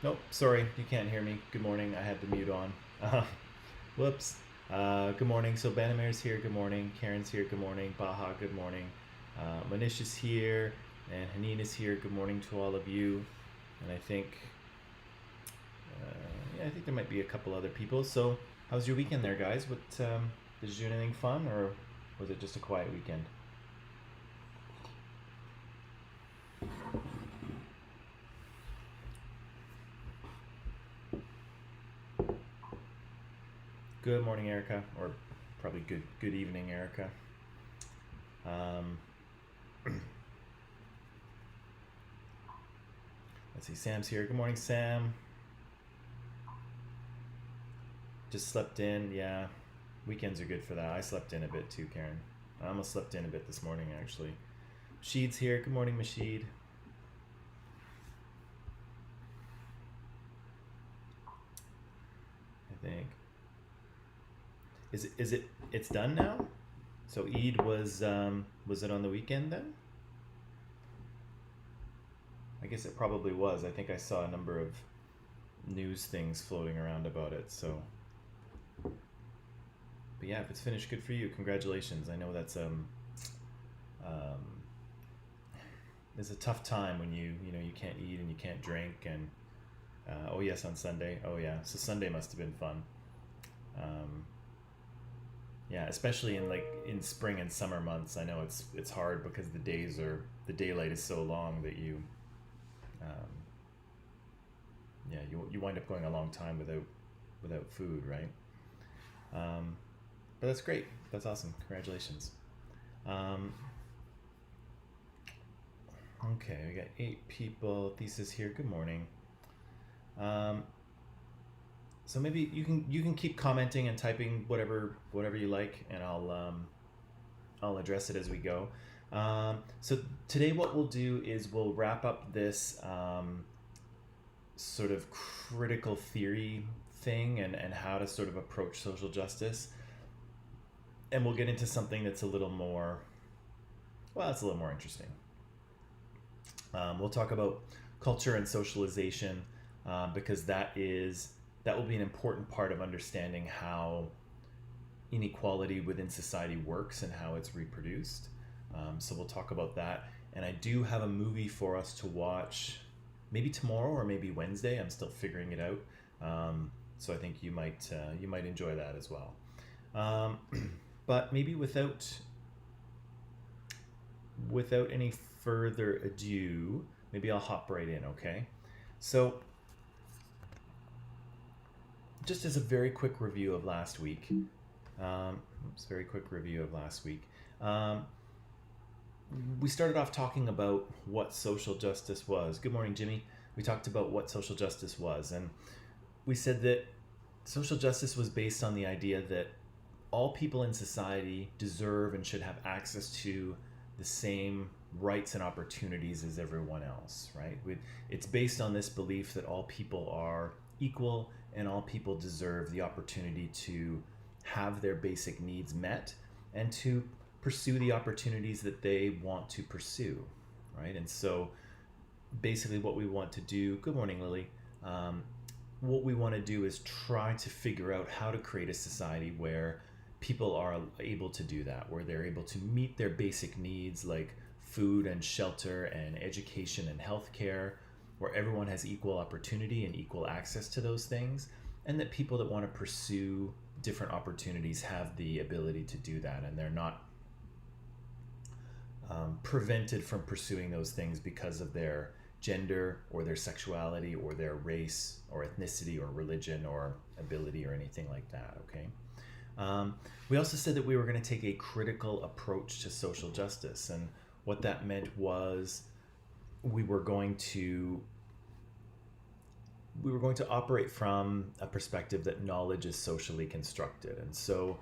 Nope, sorry, you can't hear me. Good morning. I had the mute on. Whoops. Good morning. So Banamir's here. Good morning. Karen's here. Good morning. Baha. Good morning. Manish is here, and Haneen is here. Good morning to all of you. And I think, I think there might be a couple other people. So, how's your weekend there, guys? What did you do anything fun, or was it just a quiet weekend? Good morning, Erica, or probably good evening, Erica. Um, let's see, Sam's here. Good morning, Sam. Just slept in. Yeah, weekends are good for that. I slept in a bit too, Karen. I almost slept in a bit this morning, actually. Masheed's here. Good morning, Masheed. I think. Is it? It's done now. So Eid was it on the weekend then? I guess it probably was. I think I saw a number of news things floating around about it. So, but yeah, if it's finished, good for you. Congratulations. I know that's um it's a tough time when you can't eat and you can't drink and oh yes, on Sunday. Oh yeah, so Sunday must have been fun. Um, yeah, especially in like in spring and summer months. I know it's hard because the daylight is so long that um, you wind up going a long time without food, right? Um, But that's great. That's awesome. Congratulations. Um, okay, we got 8 people. Thesis here. Good morning. Um, so maybe you can keep commenting and typing whatever you like, and I'll address it as we go. So today what we'll do is we'll wrap up this sort of critical theory thing and how to sort of approach social justice, and we'll get into something that's a little more, well, it's a little more interesting. We'll talk about culture and socialization, because that will be an important part of understanding how inequality within society works and how it's reproduced. So we'll talk about that. And I do have a movie for us to watch, maybe tomorrow or maybe Wednesday. I'm still figuring it out. So I think you might enjoy that as well. But maybe without any further ado, maybe I'll hop right in. Okay. So just as a very quick review of last week. We started off talking about what social justice was. Good morning, Jimmy. We talked about what social justice was, and we said that social justice was based on the idea that all people in society deserve and should have access to the same rights and opportunities as everyone else, right? It's based on this belief that all people are equal and all people deserve the opportunity to have their basic needs met and to pursue the opportunities that they want to pursue, right? And so basically what we want to do, good morning, Lily, what we want to do is try to figure out how to create a society where people are able to do that, where they're able to meet their basic needs like food and shelter and education and healthcare, where everyone has equal opportunity and equal access to those things, and that people that want to pursue different opportunities have the ability to do that, and they're not prevented from pursuing those things because of their gender or their sexuality or their race or ethnicity or religion or ability or anything like that, okay? We also said that we were going to take a critical approach to social justice, and what that meant was we were going to operate from a perspective that knowledge is socially constructed, and so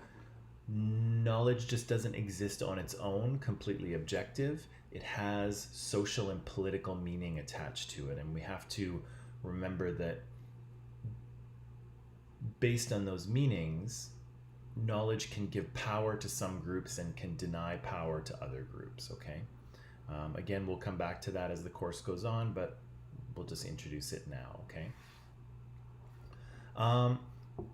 knowledge just doesn't exist on its own, completely objective. It has social and political meaning attached to it, and we have to remember that based on those meanings, knowledge can give power to some groups and can deny power to other groups, okay? Again, we'll come back to that as the course goes on, but we'll just introduce it now, okay?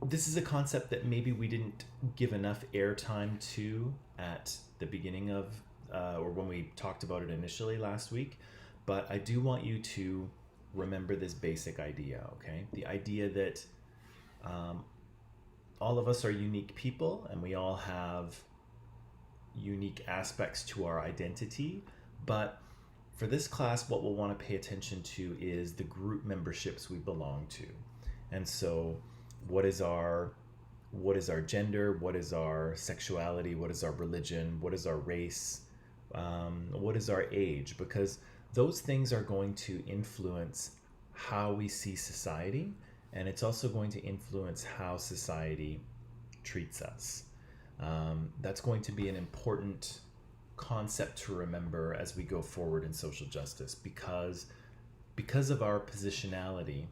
This is a concept that maybe we didn't give enough airtime to at the beginning of, or when we talked about it initially last week, but I do want you to remember this basic idea, okay? The idea that all of us are unique people and we all have unique aspects to our identity, but for this class, what we'll want to pay attention to is the group memberships we belong to. And so what is our gender, what is our sexuality, what is our religion, what is our race, what is our age, because those things are going to influence how we see society, and it's also going to influence how society treats us. That's going to be an important concept to remember as we go forward in social justice, because of our positionality.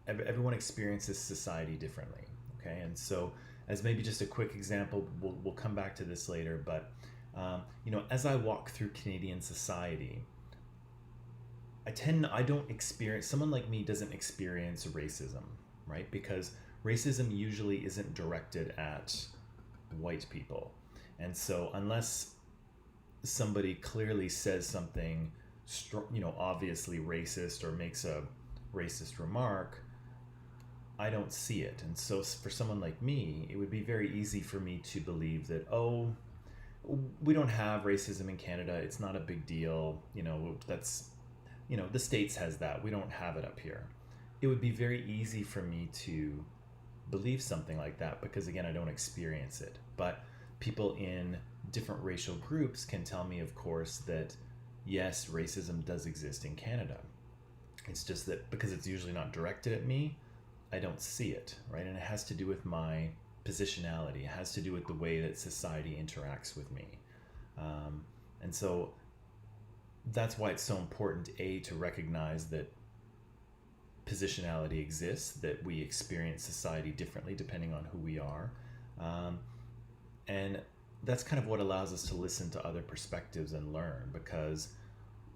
Everyone experiences society differently, okay? And so, as maybe just a quick example, we'll come back to this later, but as I walk through Canadian society, someone like me doesn't experience racism, right? Because racism usually isn't directed at white people. And so unless somebody clearly says something, obviously racist or makes a racist remark, I don't see it. And so for someone like me, it would be very easy for me to believe that, oh, we don't have racism in Canada. It's not a big deal. That's, the States has that. We don't have it up here. It would be very easy for me to believe something like that because, again, I don't experience it. But people in different racial groups can tell me, of course, that yes, racism does exist in Canada. It's just that because it's usually not directed at me, I don't see it, right? And it has to do with my positionality. It has to do with the way that society interacts with me. And so that's why it's so important, A, to recognize that positionality exists, that we experience society differently depending on who we are. And that's kind of what allows us to listen to other perspectives and learn, because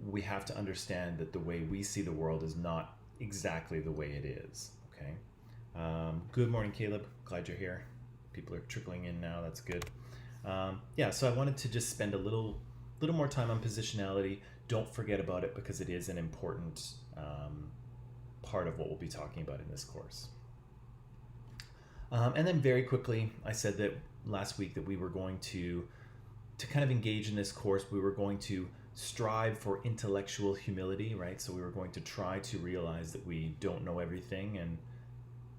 we have to understand that the way we see the world is not exactly the way it is. Okay. Good morning, Caleb. Glad you're here. People are trickling in now. That's good. Yeah, so I wanted to just spend a little more time on positionality. Don't forget about it because it is an important part of what we'll be talking about in this course. And then very quickly, I said that last week that we were going to kind of engage in this course, we were going to strive for intellectual humility, right? So we were going to try to realize that we don't know everything, and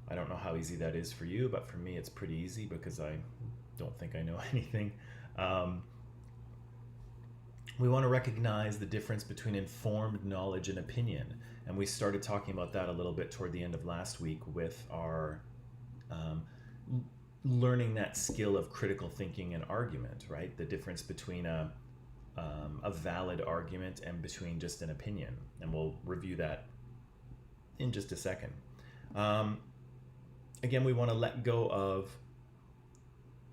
I don't know how easy that is for you, but for me it's pretty easy because I don't think I know anything. We want to recognize the difference between informed knowledge and opinion, and we started talking about that a little bit toward the end of last week with our learning that skill of critical thinking and argument, right? The difference between a valid argument and between just an opinion, and we'll review that in just a second. Again, we want to let go of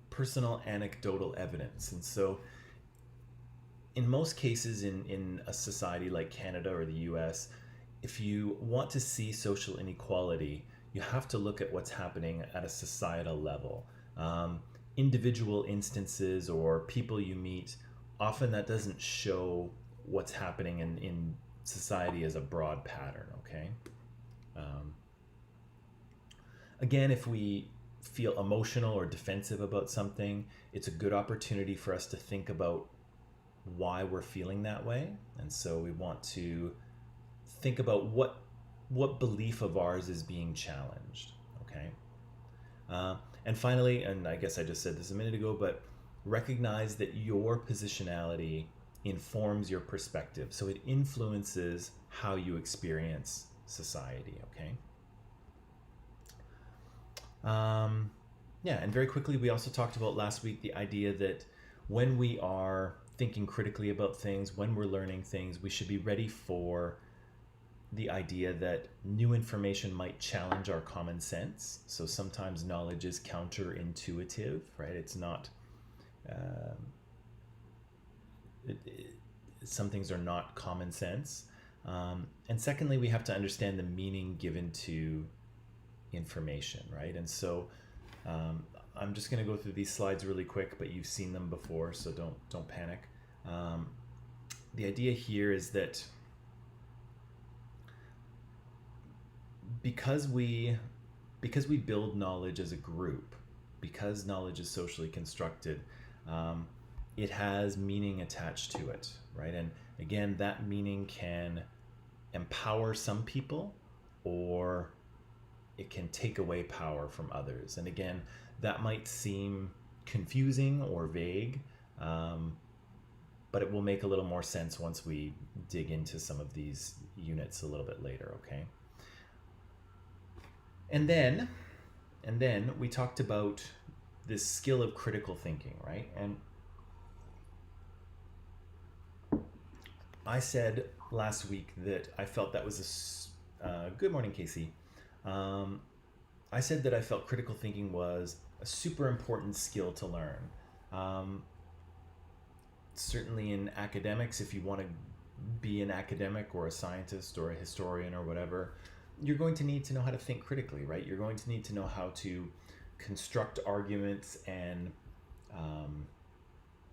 personal anecdotal evidence, and so in most cases in a society like Canada or the US, if you want to see social inequality, you have to look at what's happening at a societal level. Individual instances or people you meet, often that doesn't show what's happening in society as a broad pattern, okay? Again, if we feel emotional or defensive about something, it's a good opportunity for us to think about why we're feeling that way. And so we want to think about what belief of ours is being challenged, okay? And finally, and I guess I just said this a minute ago, but recognize that your positionality informs your perspective. So it influences how you experience society, okay? Yeah, and very quickly, we also talked about last week the idea that when we are thinking critically about things, when we're learning things, we should be ready for the idea that new information might challenge our common sense. So sometimes knowledge is counterintuitive, right? It's not, some things are not common sense. And secondly, we have to understand the meaning given to information, right? And so I'm just going to go through these slides really quick, but you've seen them before, so don't panic. The idea here is that because we build knowledge as a group, because knowledge is socially constructed, it has meaning attached to it, right? And again, that meaning can empower some people, or it can take away power from others. And again, that might seem confusing or vague, but it will make a little more sense once we dig into some of these units a little bit later, okay? And then we talked about this skill of critical thinking, right? And I said last week that I felt that was good morning, Casey. I said that I felt critical thinking was a super important skill to learn. Certainly in academics, if you want to be an academic or a scientist or a historian or whatever, you're going to need to know how to think critically, right? You're going to need to know how to construct arguments and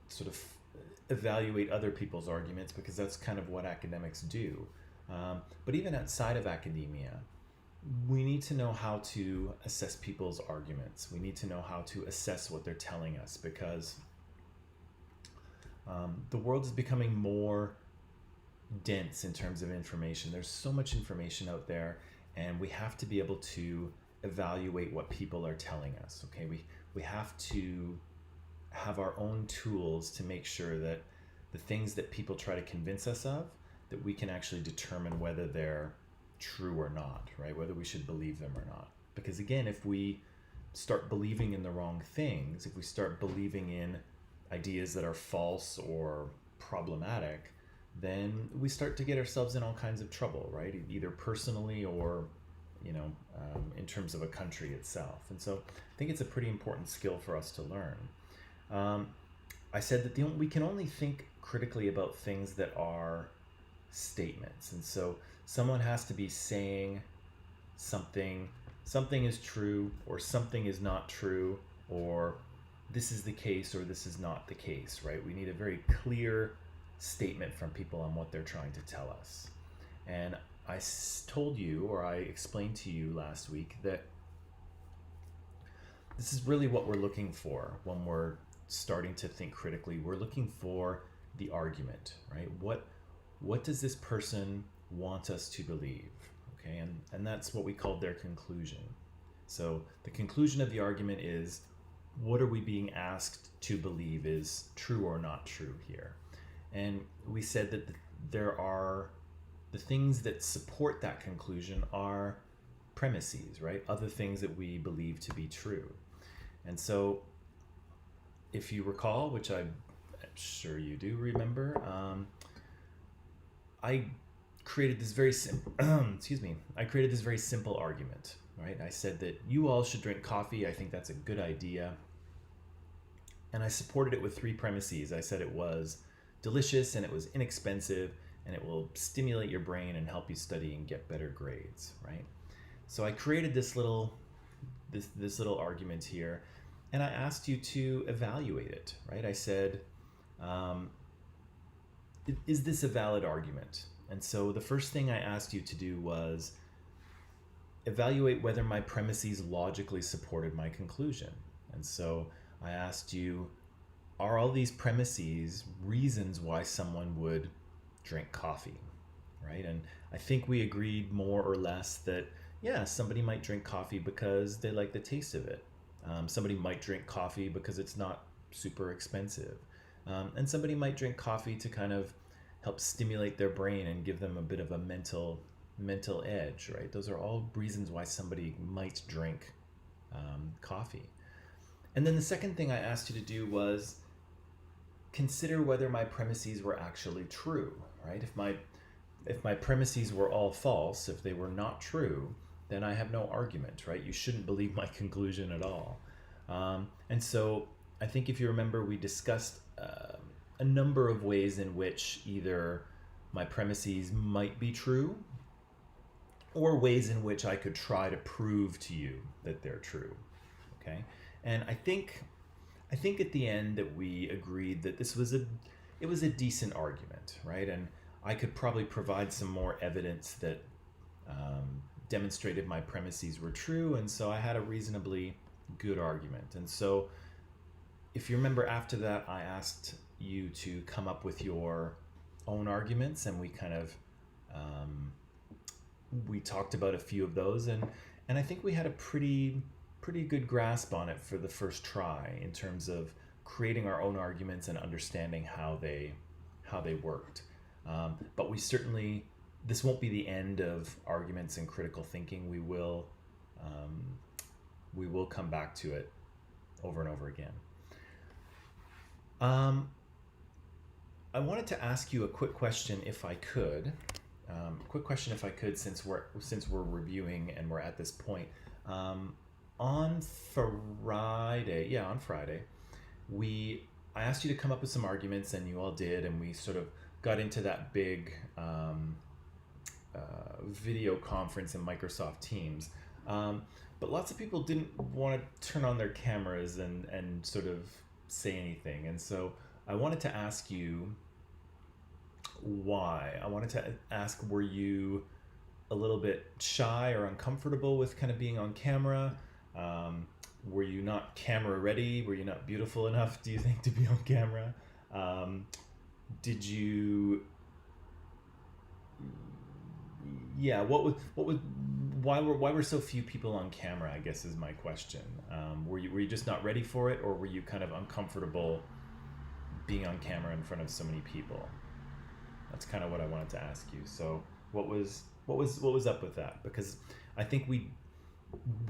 sort of evaluate other people's arguments, because that's kind of what academics do. But even outside of academia, we need to know how to assess people's arguments. We need to know how to assess what they're telling us, because the world is becoming more dense in terms of information. There's so much information out there, and we have to be able to evaluate what people are telling us. Okay, we have to have our own tools to make sure that the things that people try to convince us of, that we can actually determine whether they're true or not, right? Whether we should believe them or not. Because again, if we start believing in the wrong things, if we start believing in ideas that are false or problematic, then we start to get ourselves in all kinds of trouble, right? Either personally or, in terms of a country itself. And so I think it's a pretty important skill for us to learn. I said that we can only think critically about things that are statements. And so someone has to be saying something is true or something is not true, or this is the case or this is not the case, right? We need a very clear statement from people on what they're trying to tell us. And I told you, or I explained to you last week, that this is really what we're looking for when we're starting to think critically. We're looking for the argument, right? What does this person want us to believe? Okay, and that's what we call their conclusion. So the conclusion of the argument is, what are we being asked to believe is true or not true here? And we said that the things that support that conclusion are premises, right? Other things that we believe to be true. And so if you recall, which I'm sure you do remember, I created this very I created this very simple argument, right? I said that you all should drink coffee. I think that's a good idea. And I supported it with 3 premises. I said it was delicious and it was inexpensive and it will stimulate your brain and help you study and get better grades, right? So I created this little argument here, and I asked you to evaluate it, right? I said, is this a valid argument? And so the first thing I asked you to do was evaluate whether my premises logically supported my conclusion. And so I asked you, are all these premises reasons why someone would drink coffee, right? And I think we agreed more or less that, yeah, somebody might drink coffee because they like the taste of it. Somebody might drink coffee because it's not super expensive. And somebody might drink coffee to kind of help stimulate their brain and give them a bit of a mental edge, right? Those are all reasons why somebody might drink coffee. And then the second thing I asked you to do was consider whether my premises were actually true, right? If my premises were all false, if they were not true, then I have no argument, right? You shouldn't believe my conclusion at all. And so I think if you remember, we discussed a number of ways in which either my premises might be true or ways in which I could try to prove to you that they're true, okay? And I think at the end that we agreed that it was a decent argument, right? And I could probably provide some more evidence that demonstrated my premises were true, and so I had a reasonably good argument. And so if you remember, after that, I asked you to come up with your own arguments, and we kind of we talked about a few of those, and I think we had a pretty good grasp on it for the first try in terms of creating our own arguments and understanding how they worked. But this won't be the end of arguments and critical thinking. We will come back to it over and over again. I wanted to ask you a quick question, if I could. Since we're reviewing and we're at this point. On Friday, I asked you to come up with some arguments, and you all did, and we sort of got into that big video conference in Microsoft Teams. But lots of people didn't want to turn on their cameras and sort of say anything. And so I wanted to ask you why. I wanted to ask, were you a little bit shy or uncomfortable with kind of being on camera? Were you not camera ready? Were you not beautiful enough, do you think, to be on camera? Did you Yeah, why were so few people on camera, I guess is my question. Were you just not ready for it, or were you kind of uncomfortable being on camera in front of so many people? That's kind of what I wanted to ask you. So what was up with that? Because I think we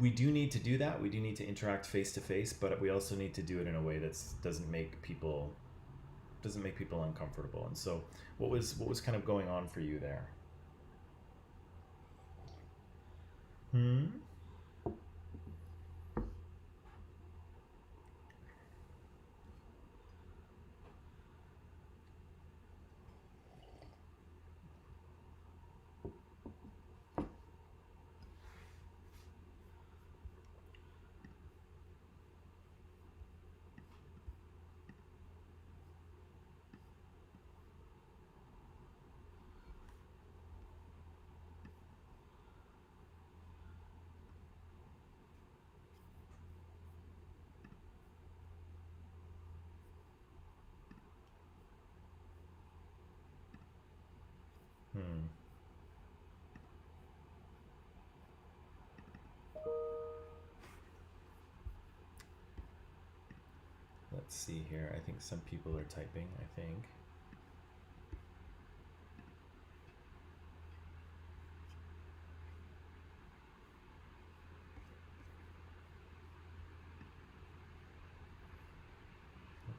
do need to do that. We do need to interact face to face, but we also need to do it in a way that doesn't make people uncomfortable. And so what was kind of going on for you there? Hmm. Hmm. Let's see here. I think some people are typing, I think.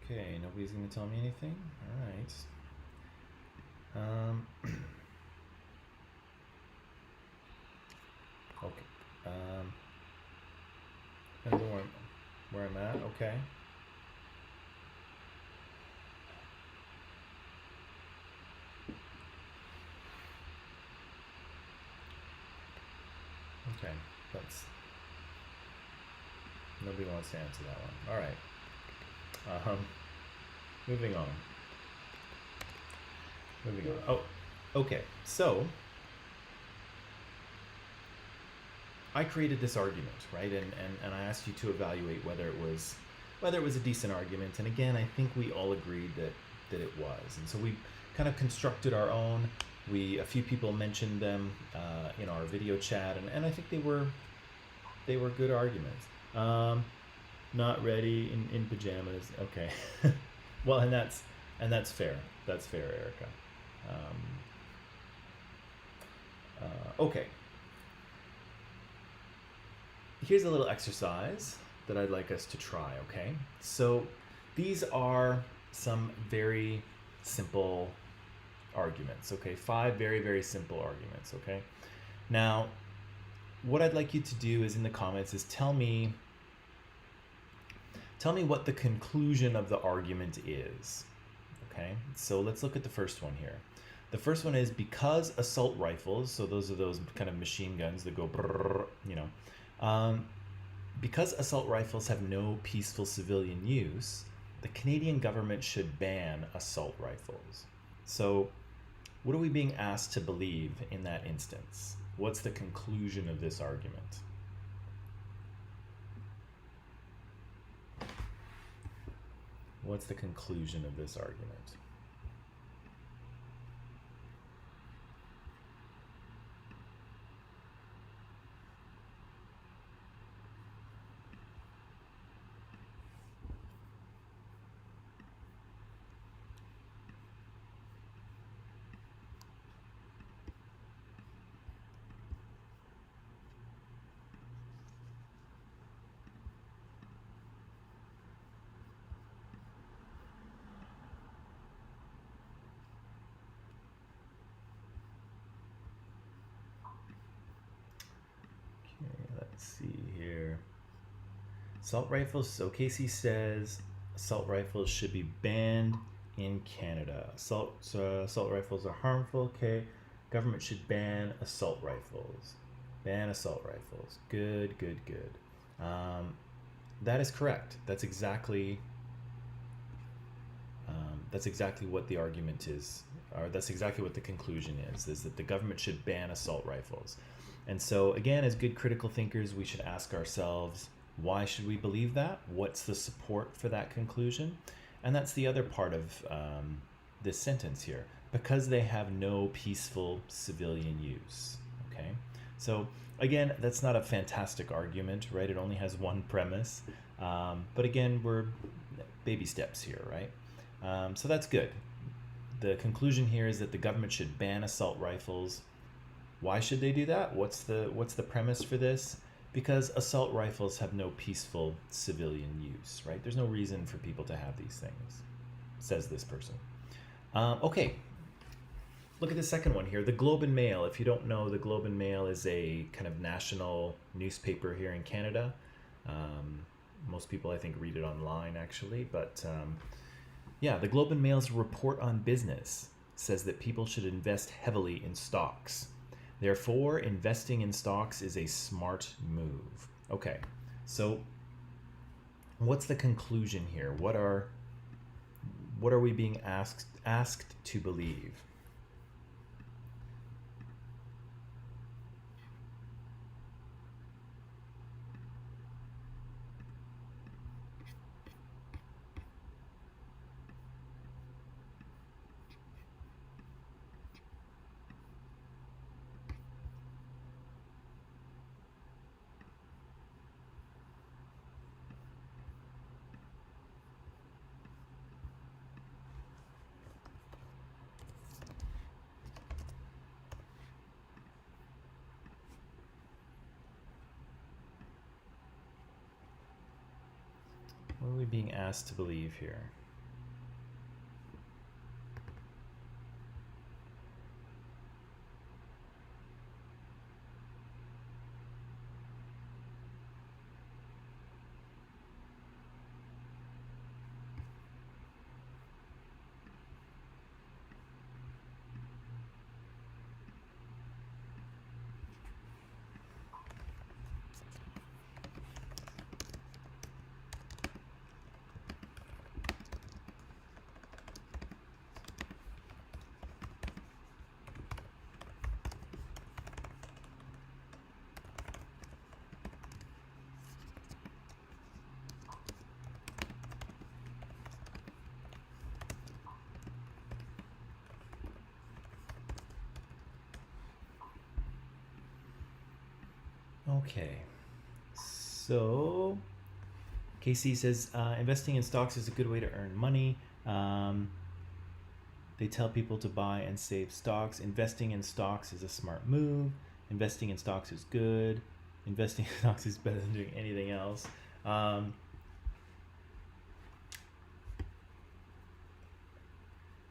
Okay, nobody's going to tell me anything? All right. Okay. Depends on where I'm at. Okay. Okay. That's Nobody wants to answer that one. All right. Moving on. Moving on. Oh, okay. So I created this argument, right? And I asked you to evaluate whether it was a decent argument. And again, I think we all agreed that it was. And so we kind of constructed our own. A few people mentioned them in our video chat, and I think they were good arguments. Not ready in pajamas. Okay. Well, and that's fair. That's fair, Erica. Um, okay. Here's a little exercise that I'd like us to try, okay? So these are some very simple arguments, okay? 5 very, very simple arguments, okay? Now, what I'd like you to do is in the comments is tell me what the conclusion of the argument is, okay? So let's look at the first one here. The first one is because assault rifles, so those are those kind of machine guns that go brrr, because assault rifles have no peaceful civilian use, the Canadian government should ban assault rifles. So, what are we being asked to believe in that instance? What's the conclusion of this argument? What's the conclusion of this argument? Let's see here. Assault rifles. So Casey says assault rifles should be banned in Canada. Assault rifles are harmful. Okay. Government should ban assault rifles. Ban assault rifles. Good, good, good. That is correct. That's exactly what the argument is, or that's exactly what the conclusion is that the government should ban assault rifles. And so, again, as good critical thinkers, we should ask ourselves, why should we believe that? What's the support for that conclusion? And that's the other part of this sentence here. Because they have no peaceful civilian use. Okay, so again, that's not a fantastic argument, right? It only has one premise, but again, we're baby steps here, right? So that's good. The conclusion here is that the government should ban assault rifles. Why should they do that? What's the premise for this? Because assault rifles have no peaceful civilian use, right? There's no reason for people to have these things, says this person. Okay, look at the second one here. The Globe and Mail. If you don't know, the Globe and Mail is a kind of national newspaper here in Canada. Most people, I think, read it online, actually. But yeah, the Globe and Mail's report on business says that people should invest heavily in stocks. Therefore, investing in stocks is a smart move. Okay, so what's the conclusion here? What are we being asked to believe? What are we being asked to believe here? Okay, so Casey says investing in stocks is a good way to earn money. They tell people to buy and save stocks. Investing in stocks is a smart move. Investing in stocks is good. Investing in stocks is better than doing anything else.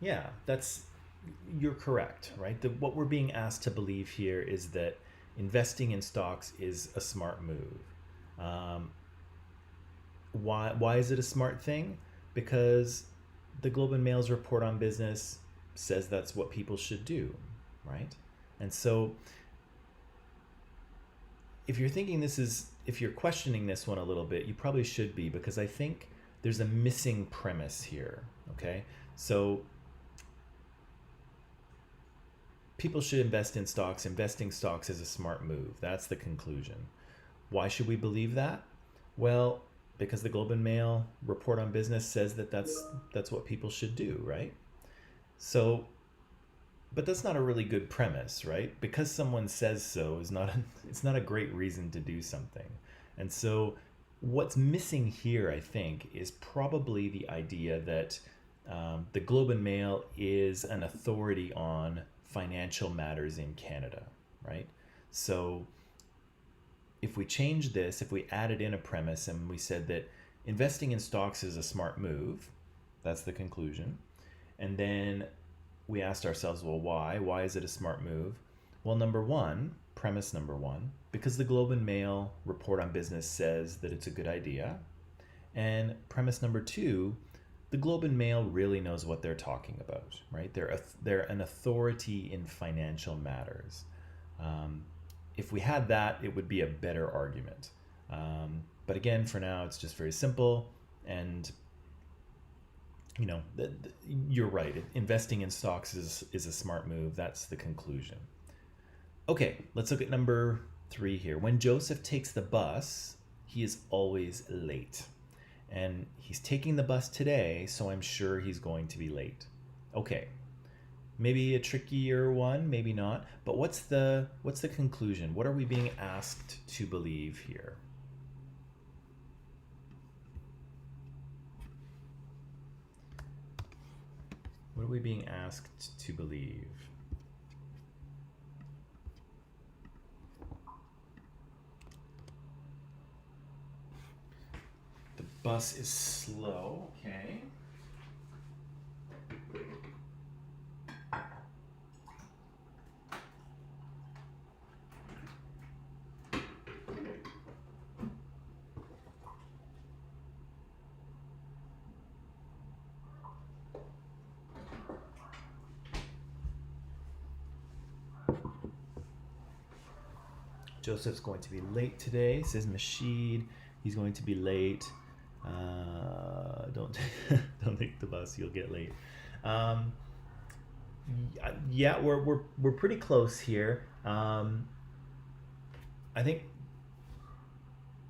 Yeah, you're correct, right? What we're being asked to believe here is that investing in stocks is a smart move. Um, why is it a smart thing? Because the Globe and Mail's report on business says that's what people should do, right? And so if you're questioning this one a little bit, you probably should be, because I think there's a missing premise here. Okay, so people should invest in stocks. Investing stocks is a smart move. That's the conclusion. Why should we believe that? Well, because the Globe and Mail report on business says that that's what people should do, right? So, but that's not a really good premise, right? Because someone says so it's not a great reason to do something. And so what's missing here, I think, is probably the idea that the Globe and Mail is an authority on financial matters in Canada, right? So if we change this, if we added in a premise and we said that investing in stocks is a smart move, that's the conclusion. And then we asked ourselves, well, why? Why is it a smart move? Well, premise number one, because the Globe and Mail report on business says that it's a good idea. And premise number two, the Globe and Mail really knows what they're talking about, right? They're an authority in financial matters. If we had that, it would be a better argument. But again, for now, it's just very simple. And, you're right. Investing in stocks is a smart move. That's the conclusion. Okay, let's look at number 3 here. When Joseph takes the bus, he is always late. And he's taking the bus today, so I'm sure he's going to be late. Okay, maybe a trickier one, maybe not. But what's the conclusion? What are we being asked to believe here? What are we being asked to believe? The bus is slow, okay. Joseph's going to be late today, says Mashid. He's going to be late. Don't don't take the bus, you'll get late. Yeah, we're pretty close here. I think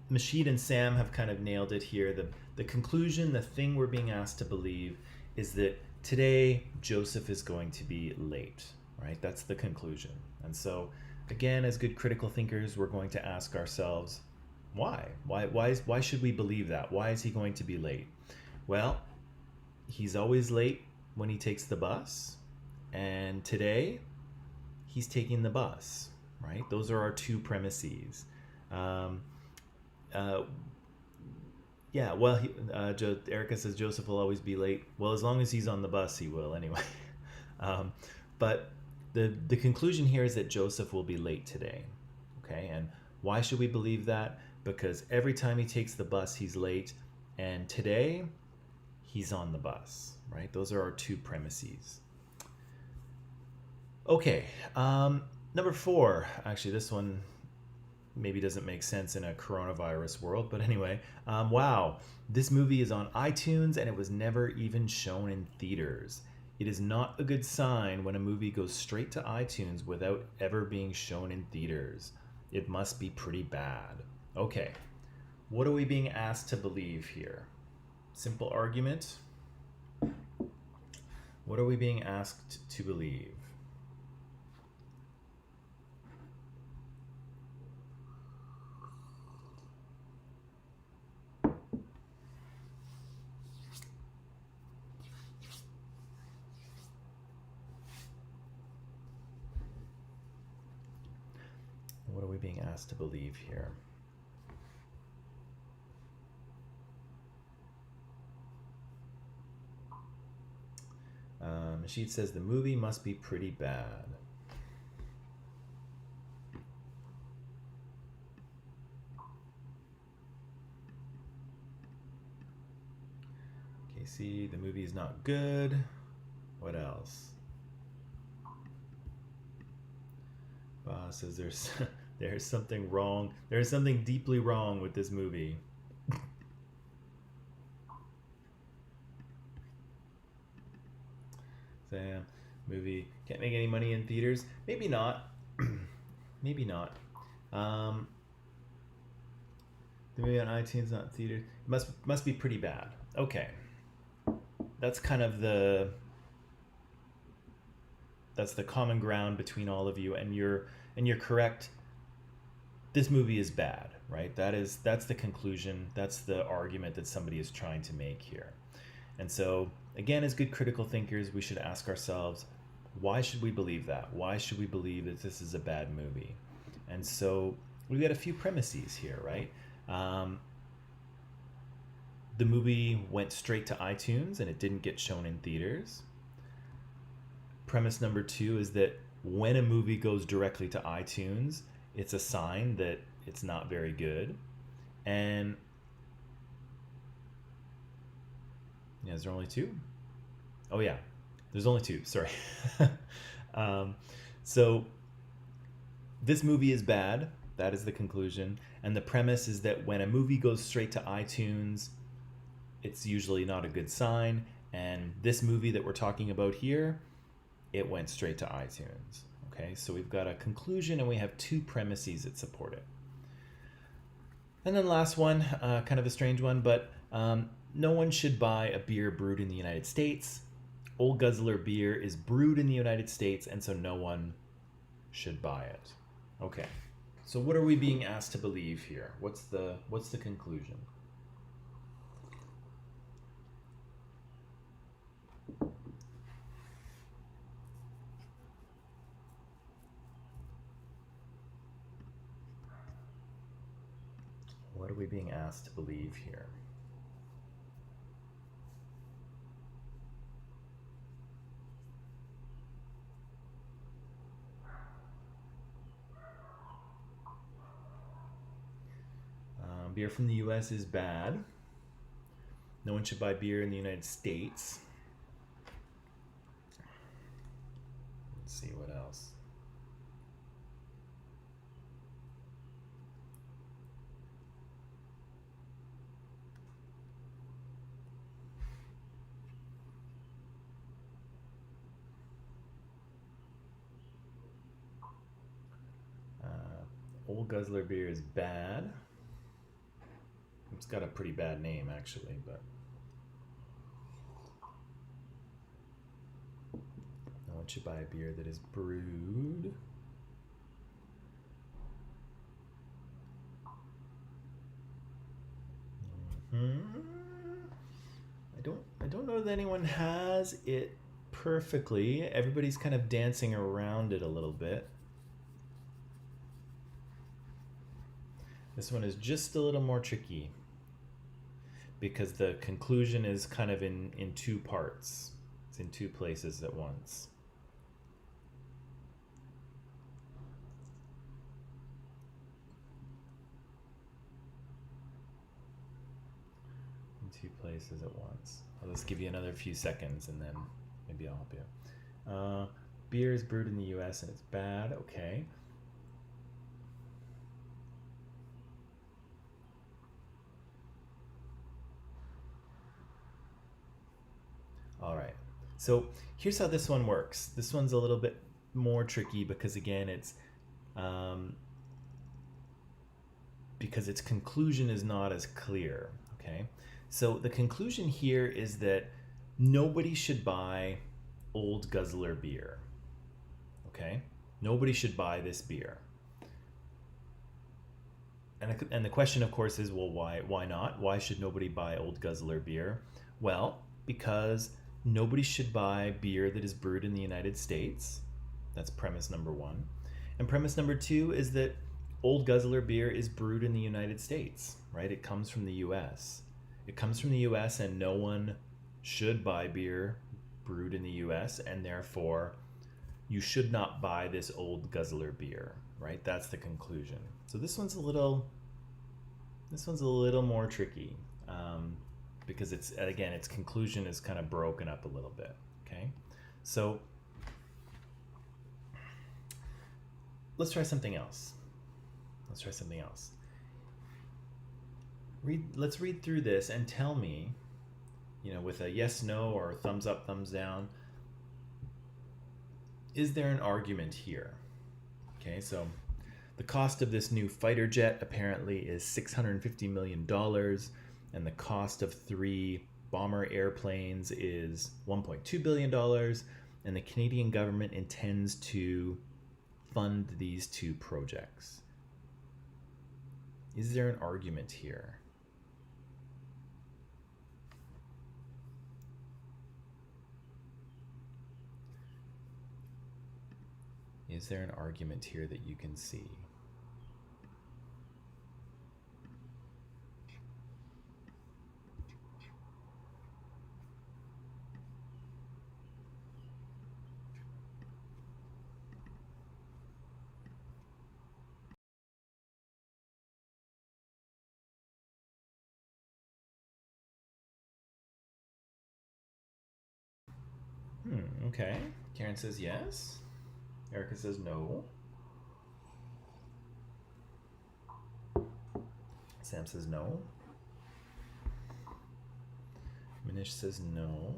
Mashid and Sam have kind of nailed it here. The conclusion, the thing we're being asked to believe, is that today Joseph is going to be late, right? That's the conclusion. And so, again, as good critical thinkers, we're going to ask ourselves, why? Why should we believe that? Why is he going to be late? Well, he's always late when he takes the bus, and today he's taking the bus, right? Those are our two premises. Yeah, well, Erica says Joseph will always be late. Well, as long as he's on the bus, he will anyway. But the conclusion here is that Joseph will be late today. Okay, and why should we believe that? Because every time he takes the bus, he's late, and today he's on the bus, right? Those are our two premises. Okay, number 4. Actually, this one maybe doesn't make sense in a coronavirus world, but anyway, wow, this movie is on iTunes and it was never even shown in theaters. It is not a good sign when a movie goes straight to iTunes without ever being shown in theaters. It must be pretty bad. Okay, what are we being asked to believe here? Simple argument. What are we being asked to believe? What are we being asked to believe here? Mashid says the movie must be pretty bad. Casey, the movie is not good. What else? Boss says there's something wrong. There's something deeply wrong with this movie. Sam, movie can't make any money in theaters. Maybe not. Maybe not. The movie on iTunes, not theater. Must be pretty bad. Okay, that's kind of the common ground between all of you, and you're correct. This movie is bad, right? That's the conclusion. That's the argument that somebody is trying to make here. And so, again, as good critical thinkers, we should ask ourselves, why should we believe that? Why should we believe that this is a bad movie? And so we've got a few premises here, right? The movie went straight to iTunes and it didn't get shown in theaters. Premise number 2 is that when a movie goes directly to iTunes, it's a sign that it's not very good. And yeah, is there only 2? Oh yeah, there's only 2, sorry. So this movie is bad. That is the conclusion. And the premise is that when a movie goes straight to iTunes, it's usually not a good sign. And this movie that we're talking about here, it went straight to iTunes. Okay, so we've got a conclusion and we have 2 premises that support it. And then last one, kind of a strange one, but no one should buy a beer brewed in the United States Old Guzzler beer is brewed in the United States, and so no one should buy it. Okay. So what are we being asked to believe here? What's the conclusion? What are we being asked to believe here? Beer from the US is bad. No one should buy beer in the United States. Let's see what else. Old Guzzler beer is bad. It's got a pretty bad name, actually, but no one should buy a beer that is brewed. I don't know that anyone has it perfectly. Everybody's kind of dancing around it a little bit. This one is just a little more tricky because the conclusion is kind of in two parts. It's in two places at once. In two places at once. I'll just give you another few seconds and then maybe I'll help you. Beer is brewed in the US and it's bad. Okay. All right. So here's how this one works. This one's a little bit more tricky because again, because its conclusion is not as clear. Okay. So the conclusion here is that nobody should buy Old Guzzler beer. Okay. Nobody should buy this beer. And the question, of course, is, well, why not? Why should nobody buy Old Guzzler beer? Well, because nobody should buy beer that is brewed in the United States. That's premise number one. And premise number two is that Old Guzzler beer is brewed in the United States, right? It comes from the US. It comes from the US, and no one should buy beer brewed in the US, and therefore you should not buy this Old Guzzler beer, right? That's the conclusion. So this one's a little more tricky because its conclusion is kind of broken up a little bit. Okay, so let's try something else. Let's read through this and tell me, with a yes, no, or thumbs up, thumbs down, is there an argument here? Okay, so the cost of this new fighter jet apparently is $650 million, and the cost of 3 bomber airplanes is $1.2 billion, and the Canadian government intends to fund these 2 projects. Is there an argument here? Is there an argument here that you can see? Okay. Karen says yes. Erica says no. Sam says no. Manish says no.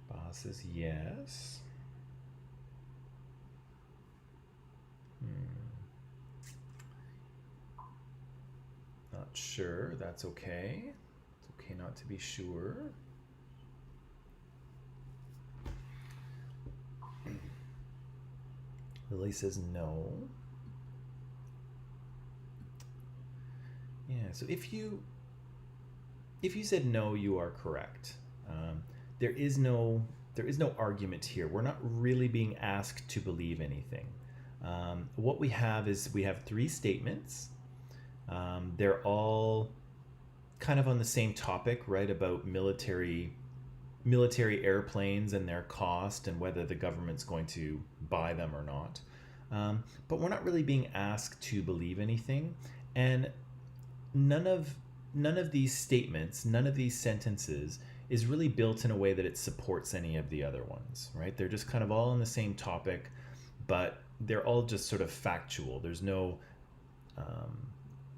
Boss says yes. Not sure. That's okay. It's okay not to be sure. Lily says no. Yeah, so if you said no, you are correct. There is no argument here. We're not really being asked to believe anything. What we have is we have three statements. They're all kind of on the same topic, right? About military airplanes and their cost and whether the government's going to buy them or not. But we're not really being asked to believe anything, and none of these statements, none of these sentences is really built in a way that it supports any of the other ones, right? They're just kind of all on the same topic, but they're all just sort of factual. There's no,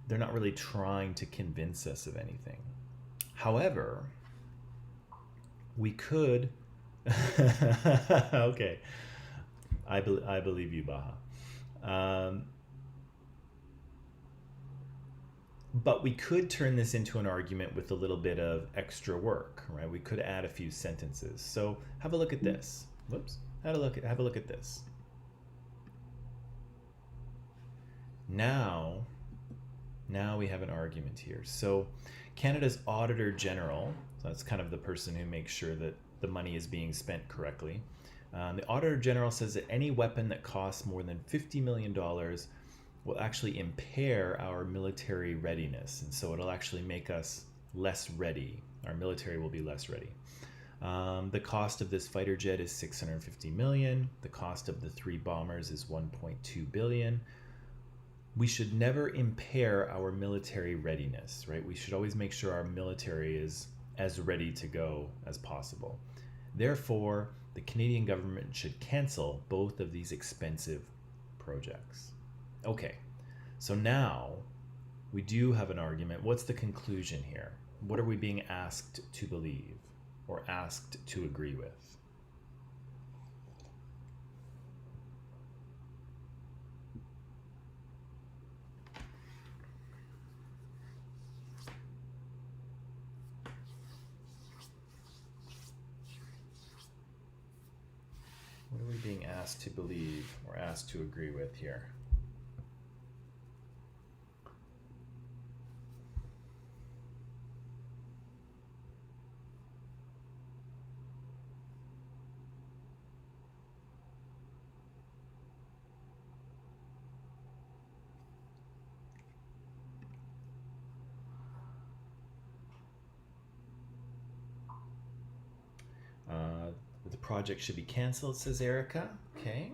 they're not really trying to convince us of anything. However, we could, okay, I believe you, Baha. But we could turn this into an argument with a little bit of extra work, right? We could add a few sentences. So have a look at this. Whoops. Have a look at this. Now we have an argument here. So Canada's Auditor General, so that's kind of the person who makes sure that the money is being spent correctly. The Auditor General says that any weapon that costs more than $50 million will actually impair our military readiness. And so it'll actually make us less ready. Our military will be less ready. The cost of this fighter jet is $650 million. The cost of the 3 bombers is $1.2 billion. We should never impair our military readiness, right? We should always make sure our military is as ready to go as possible. Therefore, the Canadian government should cancel both of these expensive projects. Okay, so now we do have an argument. What's the conclusion here? What are we being asked to believe or asked to agree with? What are we being asked to believe or asked to agree with here? The project should be canceled, says Erica. Okay.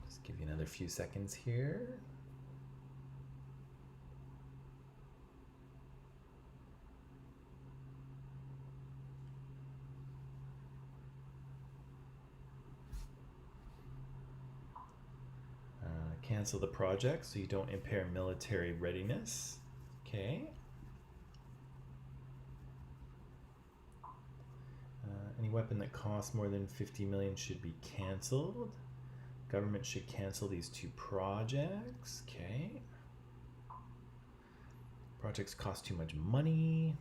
Just give you another few seconds here. Cancel the project so you don't impair military readiness. Okay. Any weapon that costs more than $50 million should be canceled. Government should cancel these 2 projects. Okay. Projects cost too much money.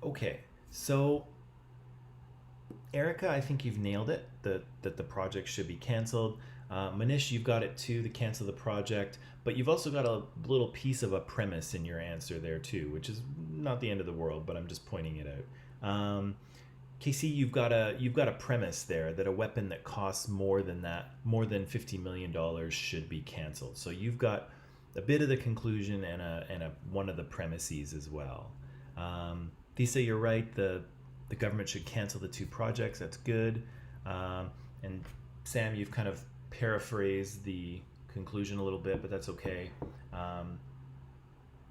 Okay. So, Erica, I think you've nailed it, that the project should be canceled. Manish, you've got it too, to cancel the project, but you've also got a little piece of a premise in your answer there too, which is not the end of the world, but I'm just pointing it out. Casey, you've got a premise there that a weapon that costs more than $50 million should be canceled. So you've got a bit of the conclusion and one of the premises as well. Lisa, you're right. The government should cancel the 2 projects. That's good. And Sam, you've kind of paraphrased the conclusion a little bit, but that's okay.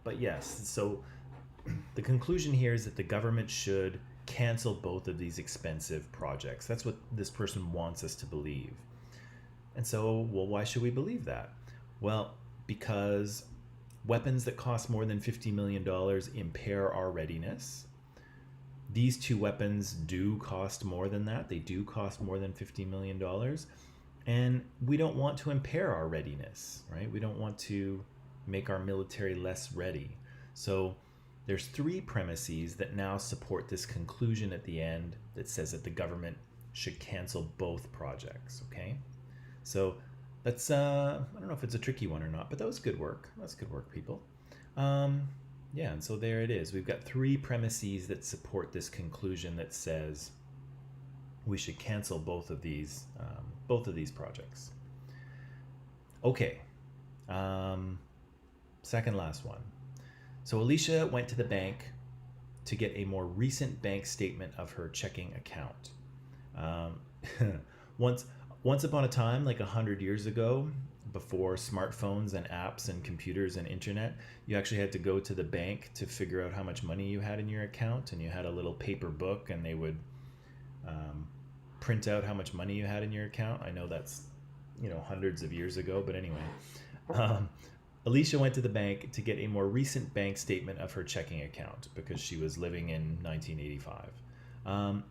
But yes, so the conclusion here is that the government should cancel both of these expensive projects. That's what this person wants us to believe. And so, well, why should we believe that? Well, because weapons that cost more than $50 million impair our readiness. These two weapons do cost more than that. They do cost more than $50 million. And we don't want to impair our readiness, right? We don't want to make our military less ready. So there's three premises that now support this conclusion at the end that says that the government should cancel both projects, okay? So that's, I don't know if it's a tricky one or not, but that was good work. That's good work, people. Yeah, and so there it is. We've got three premises that support this conclusion that says we should cancel both of these projects. Okay, second last one. So Alicia went to the bank to get a more recent bank statement of her checking account. Once upon a time, like 100 years ago, before smartphones and apps and computers and internet, you actually had to go to the bank to figure out how much money you had in your account, and you had a little paper book, and they would print out how much money you had in your account. I know that's, hundreds of years ago, but anyway. Alicia went to the bank to get a more recent bank statement of her checking account because she was living in 1985.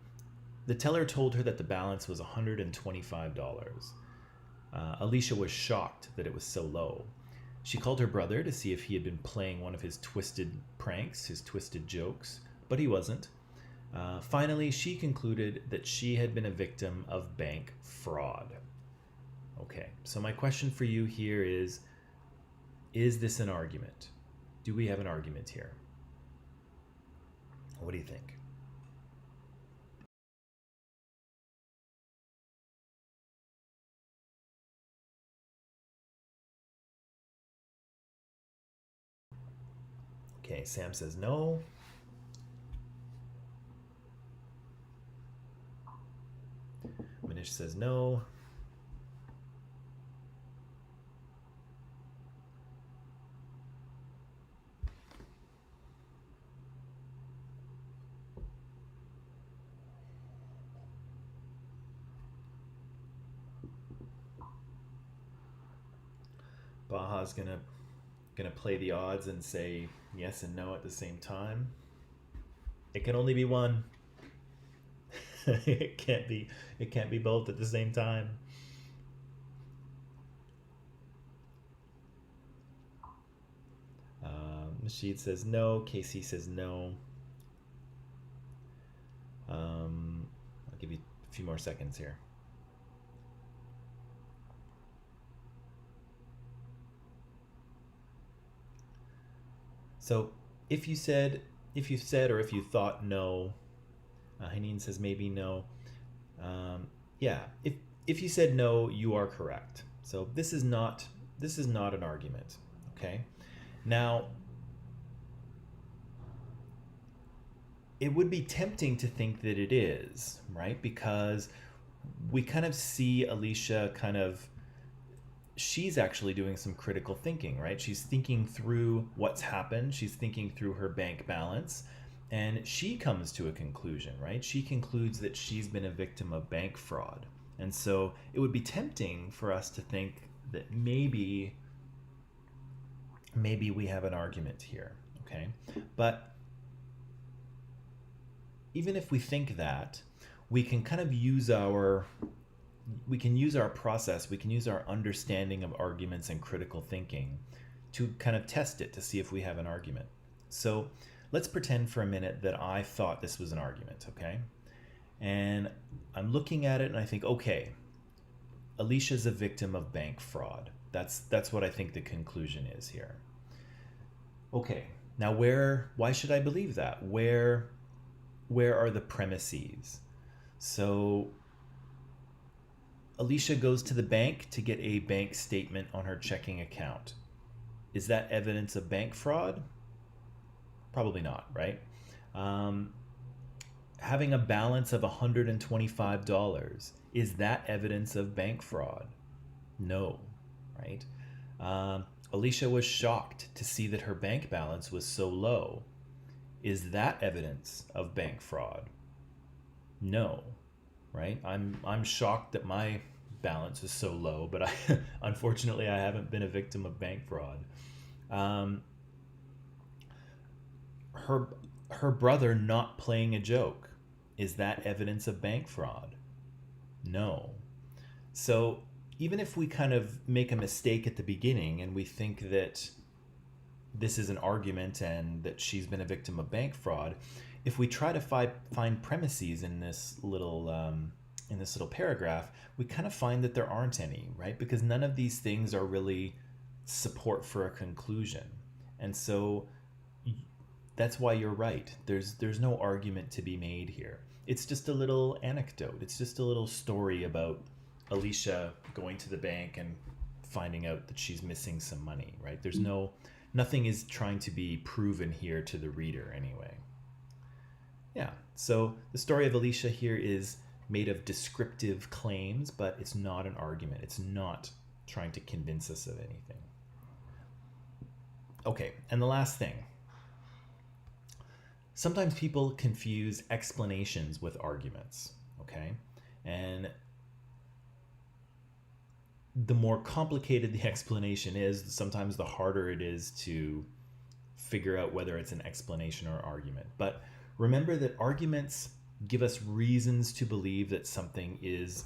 The teller told her that the balance was $125. Alicia was shocked that it was so low. She called her brother to see if he had been playing one of his twisted pranks, his twisted jokes, but he wasn't. Finally, she concluded that she had been a victim of bank fraud. Okay, so my question for you here is this an argument? Do we have an argument here? What do you think? Okay, Sam says no. Manish says no. Baja's gonna play the odds and say yes and no at the same time. It can only be one. It can't be both at the same time. Nasheed says no. Casey says no. I'll give you a few more seconds here. So if you said or if you thought no, Haneen says maybe no. Yeah, if you said no, you are correct. So this is not an argument. Okay. Now, it would be tempting to think that it is, right? Because we kind of see Alicia she's actually doing some critical thinking, right? She's thinking through what's happened. She's thinking through her bank balance, and she comes to a conclusion, right? She concludes that she's been a victim of bank fraud. And so it would be tempting for us to think that maybe we have an argument here, okay? But even if we think that, we can kind of use our process, we can use our understanding of arguments and critical thinking to kind of test it to see if we have an argument. So let's pretend for a minute that I thought this was an argument, okay? And I'm looking at it and I think, okay, Alicia's a victim of bank fraud. That's what I think the conclusion is here. Okay, now why should I believe that? Where are the premises? So Alicia goes to the bank to get a bank statement on her checking account. Is that evidence of bank fraud? Probably not, right? Having a balance of $125, is that evidence of bank fraud? No, right? Alicia was shocked to see that her bank balance was so low. Is that evidence of bank fraud? No, right? I'm shocked that my balance is so low, but I unfortunately I haven't been a victim of bank fraud. Um, her her brother not playing a joke, is that evidence of bank fraud? No. So even if we kind of make a mistake at the beginning and we think that this is an argument and that she's been a victim of bank fraud, if we try to find premises in this little paragraph, we kind of find that there aren't any, right? Because none of these things are really support for a conclusion, and so that's why you're right. There's no argument to be made here. It's just a little anecdote. It's just a little story about Alicia going to the bank and finding out that she's missing some money, right? There's nothing is trying to be proven here to the reader anyway. Yeah. So the story of Alicia here is made of descriptive claims, but it's not an argument. It's not trying to convince us of anything. Okay, and the last thing. Sometimes people confuse explanations with arguments, okay? And the more complicated the explanation is, sometimes the harder it is to figure out whether it's an explanation or argument. But remember that arguments give us reasons to believe that something is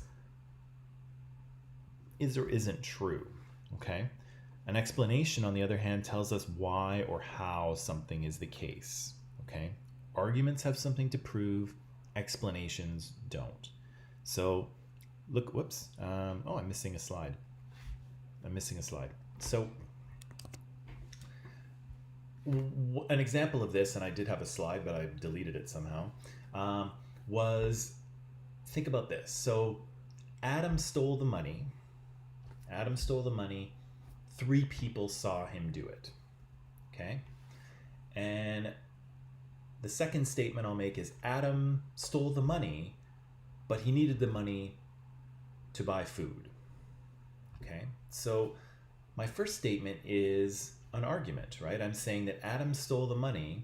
or isn't true, okay? An explanation, on the other hand, tells us why or how something is the case, okay? Arguments have something to prove, explanations don't. So look, whoops. I'm missing a slide. So an example of this, and I did have a slide, but I deleted it somehow, was, think about this. So Adam stole the money. Adam stole the money. 3 people saw him do it. Okay? And the second statement I'll make is Adam stole the money, but he needed the money to buy food. Okay? So my first statement is an argument, right? I'm saying that Adam stole the money,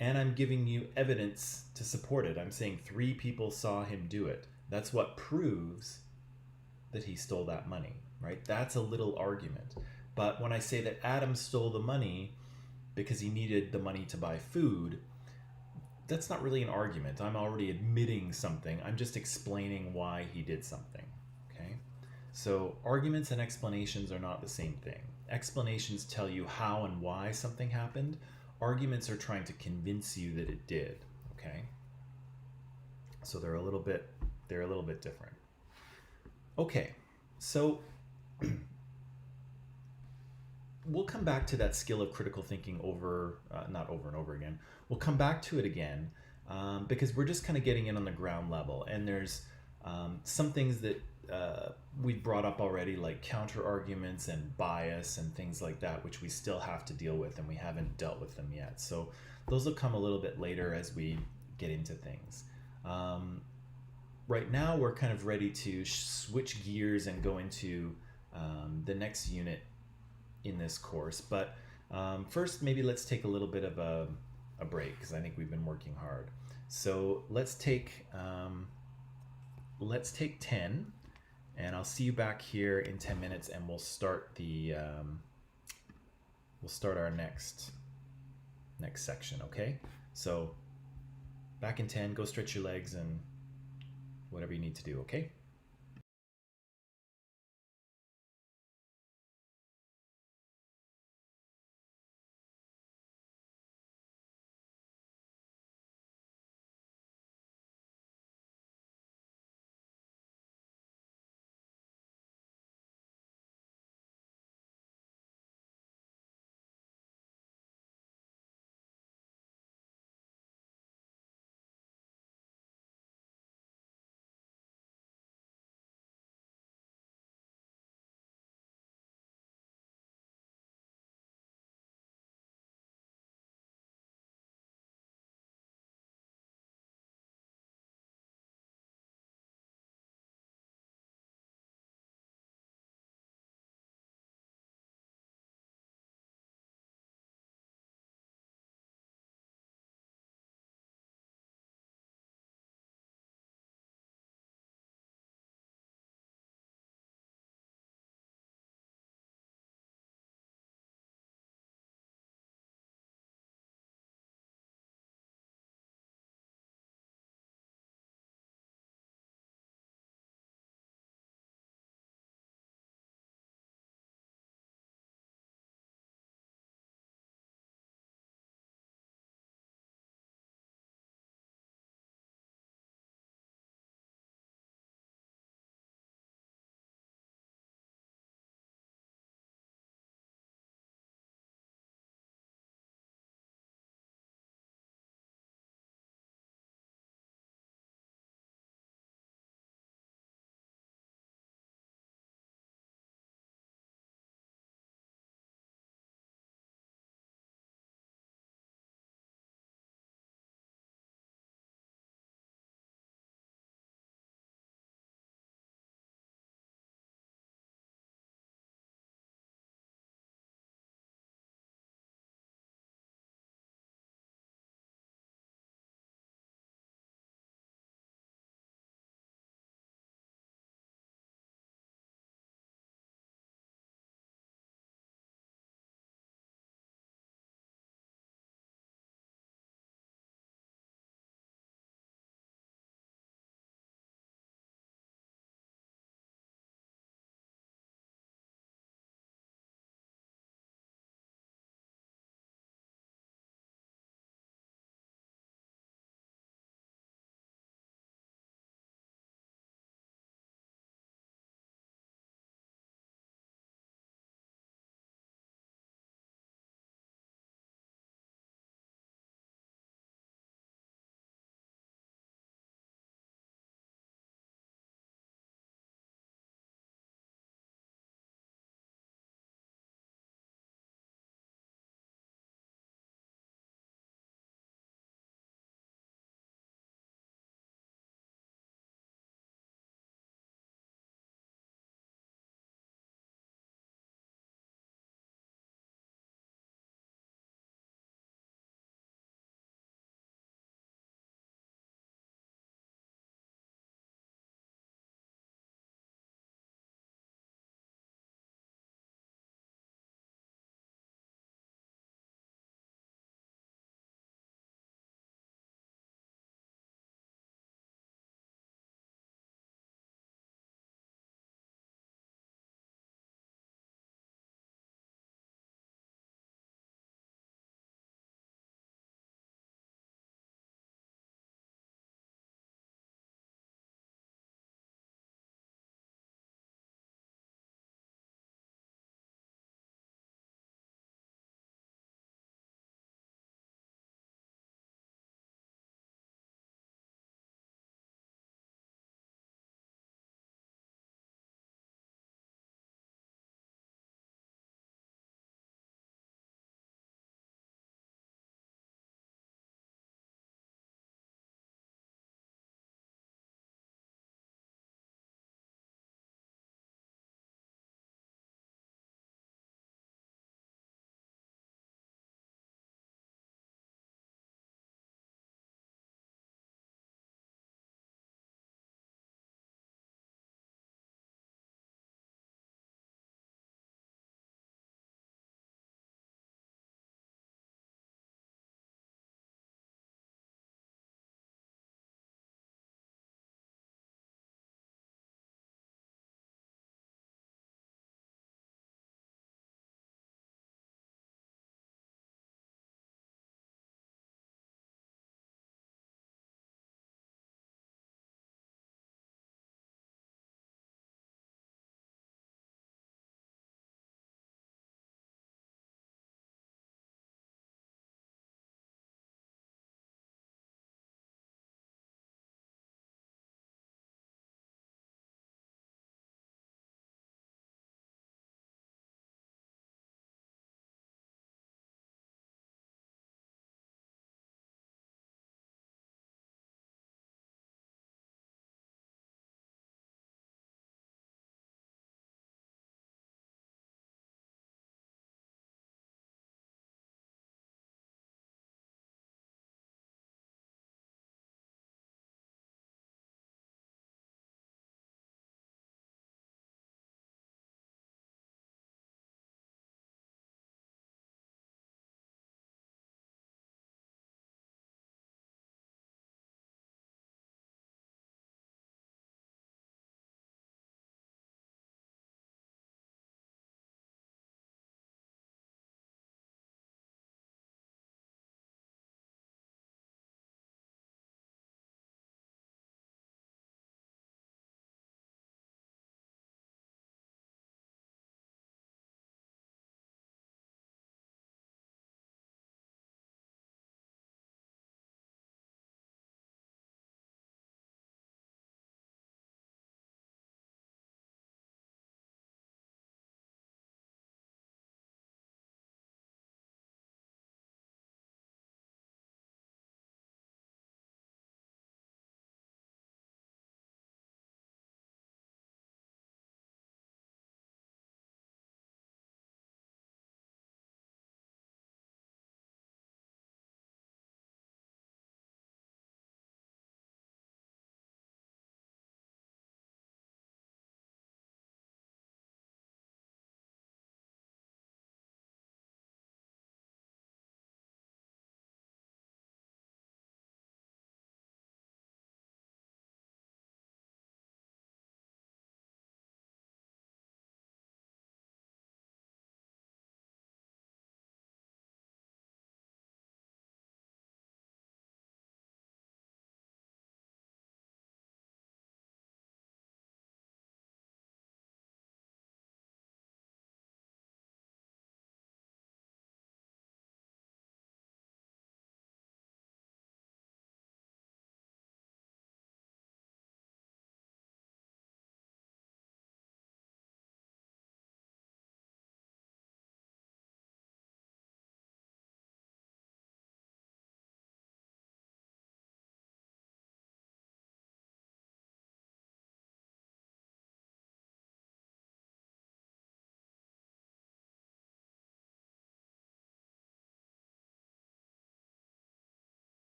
and I'm giving you evidence to support it. I'm saying 3 people saw him do it. That's what proves that he stole that money, right? That's a little argument. But when I say that Adam stole the money because he needed the money to buy food, that's not really an argument. I'm already admitting something. I'm just explaining why he did something, okay? So arguments and explanations are not the same thing. Explanations tell you how and why something happened. Arguments are trying to convince you that it did, okay? So they're a little bit different. Okay, so we'll come back to that skill of critical thinking not over and over again. We'll come back to it again because we're just kind of getting in on the ground level, and there's some things that we've brought up already, like counter arguments and bias and things like that, which we still have to deal with, and we haven't dealt with them yet. So those will come a little bit later as we get into things. Right now, we're kind of ready to switch gears and go into the next unit in this course. But first, maybe let's take a little bit of a break, because I think we've been working hard. So let's take 10, and I'll see you back here in 10 minutes, and we'll start our next section. Okay, so back in 10. Go stretch your legs and whatever you need to do. Okay.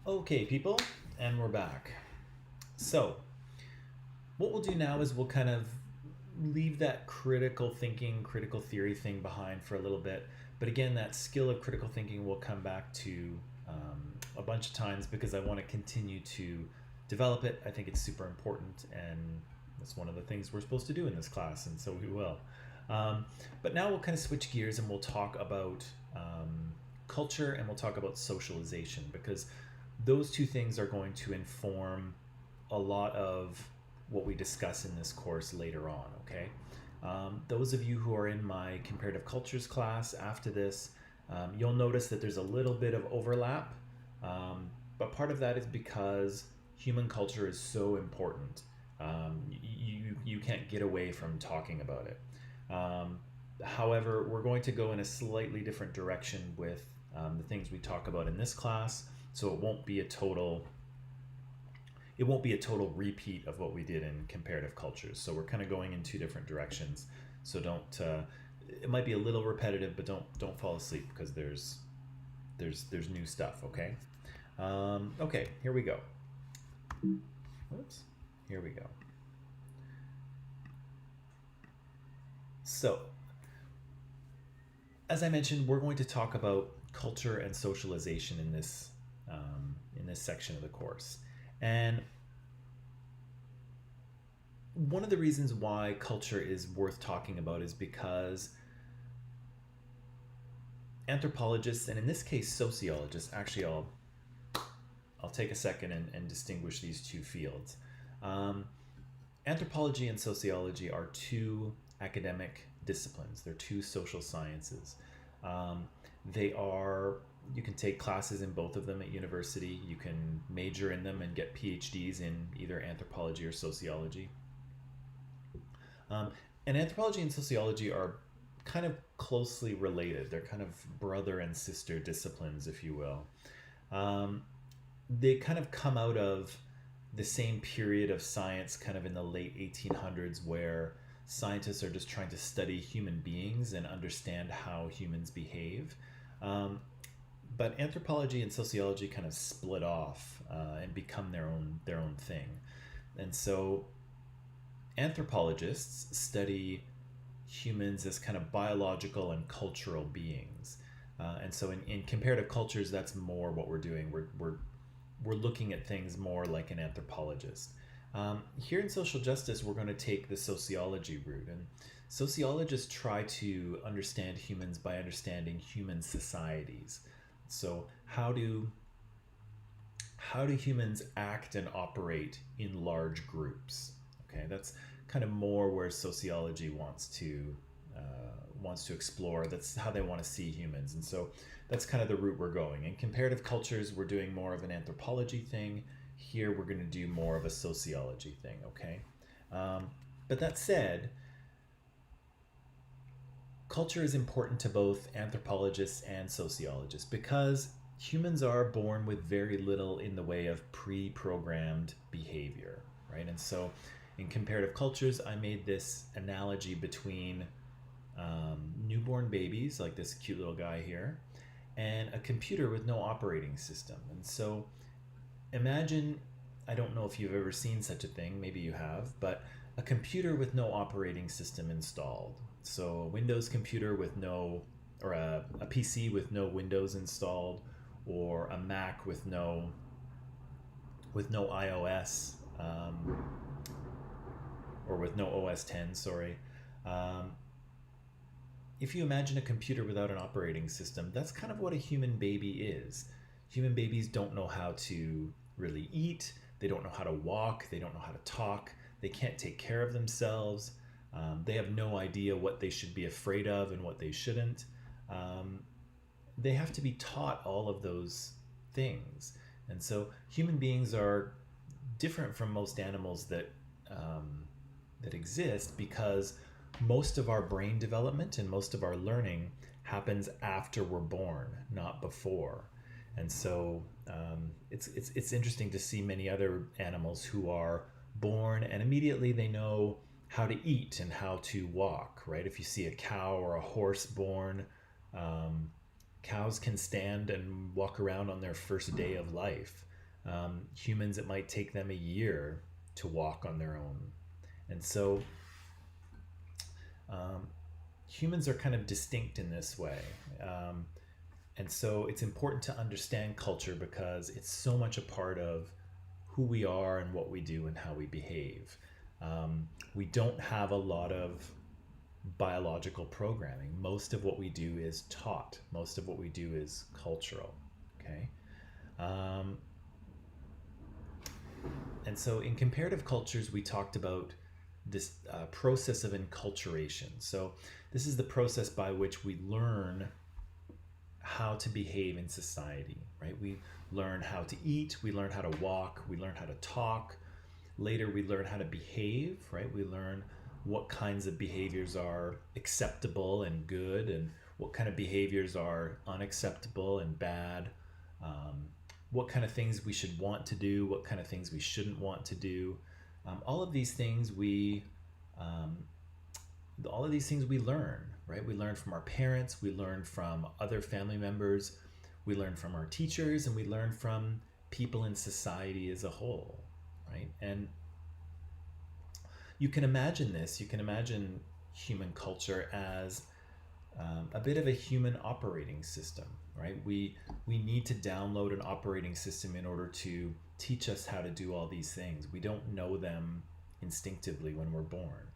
Okay, people, and we're back. So, what we'll do now is we'll kind of leave that critical thinking, critical theory thing behind for a little bit. But again, that skill of critical thinking will come back to a bunch of times because I want to continue to develop it. I think it's super important, and that's one of the things we're supposed to do in this class, and so we will. Um, but now we'll kind of switch gears and we'll talk about culture and we'll talk about socialization because those two things are going to inform a lot of what we discuss in this course later on, okay? Those of you who are in my comparative cultures class after this, you'll notice that there's a little bit of overlap, but part of that is because human culture is so important. You can't get away from talking about it. However, we're going to go in a slightly different direction with the things we talk about in this class, so it won't be a total repeat of what we did in comparative cultures. So we're kind of going in two different directions. So don't. It might be a little repetitive, but don't fall asleep because there's new stuff. Okay. Okay. Here we go. Whoops. Here we go. So, as I mentioned, we're going to talk about culture and socialization in this section of the course, and one of the reasons why culture is worth talking about is because anthropologists, and in this case sociologists, actually I'll take a second and distinguish these two fields. Um, Anthropology and sociology are two academic disciplines. They're two social sciences. Um, they are you can take classes in both of them at university. You can major in them and get PhDs in either anthropology or sociology. Um, and anthropology and sociology are kind of closely related. They're kind of brother and sister disciplines, if you will. Um, they kind of come out of the same period of science, kind of in the late 1800s, where scientists are just trying to study human beings and understand how humans behave. Um, but anthropology and sociology kind of split off and become their own thing. And so anthropologists study humans as kind of biological and cultural beings. And so in comparative cultures, that's more what we're doing. We're looking at things more like an anthropologist. Here in social justice, we're going to take the sociology route. And sociologists try to understand humans by understanding human societies. So how do humans act and operate in large groups? Okay, that's kind of more where sociology wants to explore. That's how they want to see humans, and so that's kind of the route we're going. In comparative cultures, we're doing more of an anthropology thing. Here, we're going to do more of a sociology thing. Okay, but that said, culture is important to both anthropologists and sociologists because humans are born with very little in the way of pre-programmed behavior, right? And so in comparative cultures, I made this analogy between newborn babies, like this cute little guy here, and a computer with no operating system. And so imagine, I don't know if you've ever seen such a thing, maybe you have, but a computer with no operating system installed. So a Windows computer with no, or a PC with no Windows installed, or a Mac with no iOS, or with no OS 10, sorry. Um, if you imagine a computer without an operating system, that's kind of what a human baby is. Human babies don't know how to really eat, they don't know how to walk, they don't know how to talk, they can't take care of themselves, they have no idea what they should be afraid of and what they shouldn't. Um, they have to be taught all of those things. And so human beings are different from most animals that exist because most of our brain development and most of our learning happens after we're born, not before. And so it's interesting to see many other animals who are born and immediately they know how to eat and how to walk, right? If you see a cow or a horse born, um, cows can stand and walk around on their first day of life. Humans, it might take them a year to walk on their own. And so um, humans are kind of distinct in this way. Um, and so it's important to understand culture because it's so much a part of who we are and what we do and how we behave. We don't have a lot of biological programming. Most of what we do is taught, most of what we do is cultural. Okay. Um, and so in comparative cultures, we talked about this process of enculturation. So this is the process by which we learn how to behave in society, right? We learn how to eat, we learn how to walk, we learn how to talk. Later, we learn how to behave, right? We learn what kinds of behaviors are acceptable and good, and what kind of behaviors are unacceptable and bad. Um, what kind of things we should want to do, what kind of things we shouldn't want to do. All of these things um, all of these things we learn, right? We learn from our parents, we learn from other family members, we learn from our teachers, and we learn from people in society as a whole, right? And you can imagine this, you can imagine human culture as a bit of a human operating system, right? We need to download an operating system in order to teach us how to do all these things. We don't know them instinctively when we're born.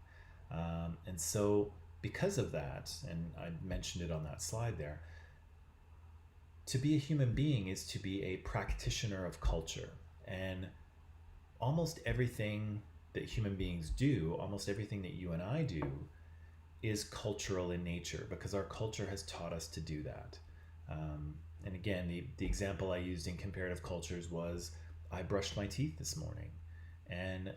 And so, because of that, and I mentioned it on that slide there, to be a human being is to be a practitioner of culture. And almost everything that human beings do, almost everything that you and I do, is cultural in nature because our culture has taught us to do that. And again, the example I used in comparative cultures was I brushed my teeth this morning. And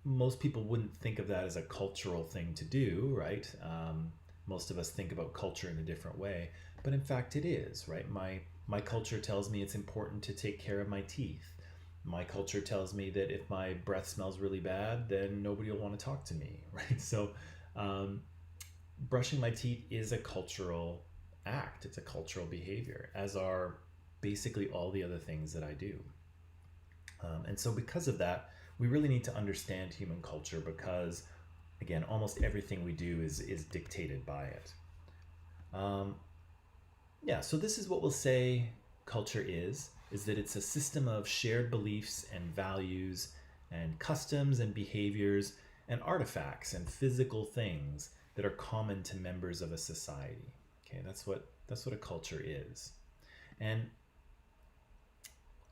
most people wouldn't think of that as a cultural thing to do, right? Most of us think about culture in a different way, but in fact it is, right? My culture tells me it's important to take care of my teeth. My culture tells me that if my breath smells really bad, then nobody will want to talk to me, right? So um, brushing my teeth is a cultural act. It's a cultural behavior, as are basically all the other things that I do. And so because of that, we really need to understand human culture because, again, almost everything we do is dictated by it. Um, yeah, so this is what we'll say culture is that it's a system of shared beliefs and values and customs and behaviors and artifacts and physical things that are common to members of a society. Okay, that's what a culture is. And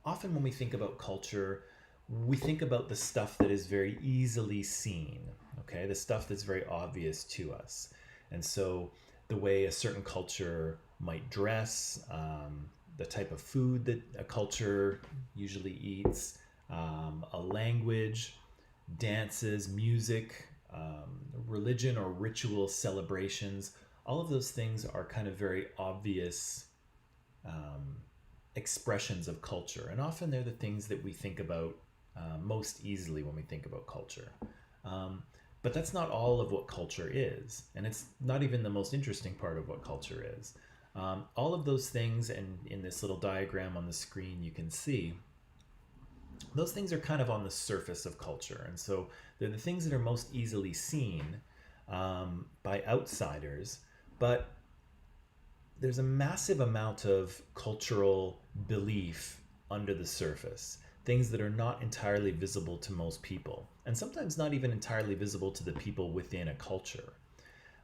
often when we think about culture, we think about the stuff that is very easily seen, okay? The stuff that's very obvious to us. And so the way a certain culture might dress, the type of food that a culture usually eats, a language, dances, music, religion or ritual celebrations, all of those things are kind of very obvious um, expressions of culture. And often they're the things that we think about most easily when we think about culture. Um, but that's not all of what culture is. And it's not even the most interesting part of what culture is. All of those things, and in this little diagram on the screen, you can see those things are kind of on the surface of culture. And so they're the things that are most easily seen by outsiders. But there's a massive amount of cultural belief under the surface, things that are not entirely visible to most people, and sometimes not even entirely visible to the people within a culture.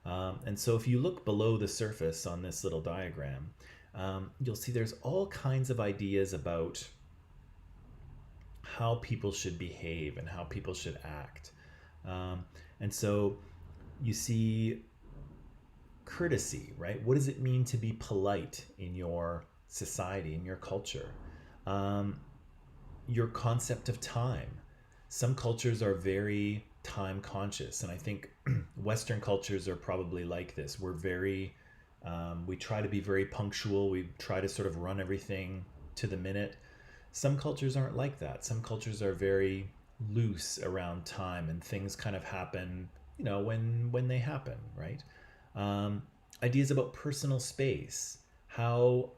And so if you look below the surface on this little diagram, you'll see there's all kinds of ideas about how people should behave and how people should act. And so you see courtesy, right? What does it mean to be polite in your society, in your culture? Your concept of time. Some cultures are very time conscious, and I think Western cultures are probably like this. We try to be very punctual. We try to sort of run everything to the minute. Some cultures aren't like that. Some cultures are very loose around time, and things kind of happen, when they happen, right? Um, Ideas about personal space, how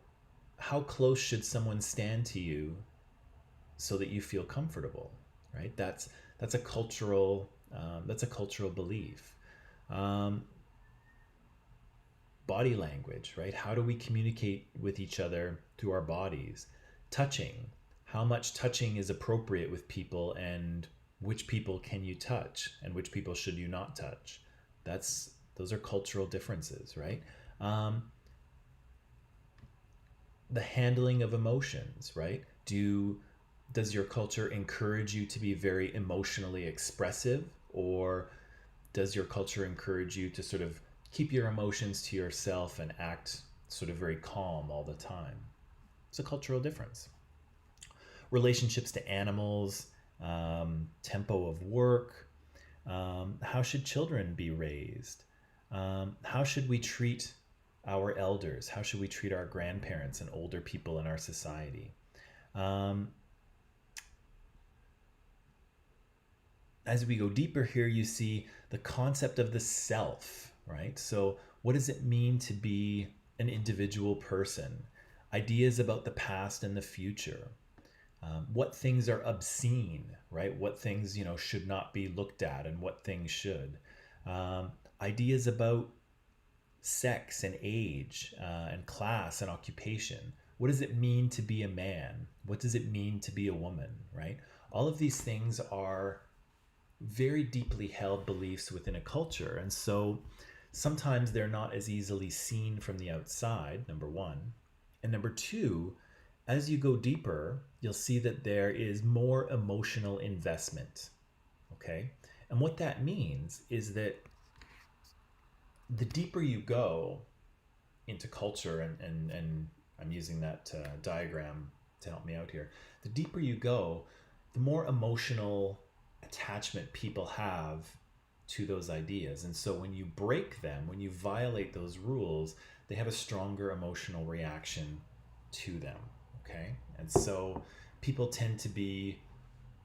how close should someone stand to you so that you feel comfortable, right? That's a cultural belief. Um, Body language, right? How do we communicate with each other through our bodies? Touching, how much touching is appropriate with people, and which people can you touch and which people should you not touch? Those are cultural differences, right? Um, the handling of emotions, right? Does your culture encourage you to be very emotionally expressive, or does your culture encourage you to sort of keep your emotions to yourself and act sort of very calm all the time? It's a cultural difference. Relationships to animals, tempo of work, how should children be raised? How should we treat our elders? How should we treat our grandparents and older people in our society? Um, as we go deeper here, you see the concept of the self, right? So, what does it mean to be an individual person? Ideas about the past and the future. What things are obscene, right? What things, should not be looked at, and what things should. Ideas about sex and age, and class and occupation. What does it mean to be a man? What does it mean to be a woman, right? All of these things are very deeply held beliefs within a culture. And so sometimes they're not as easily seen from the outside, number one. And number two, as you go deeper, you'll see that there is more emotional investment. Okay. And what that means is that the deeper you go into culture, and I'm using that diagram to help me out here, the deeper you go, the more emotional attachment people have to those ideas. And so when you break them, when you violate those rules, they have a stronger emotional reaction to them. Okay. And so people tend to be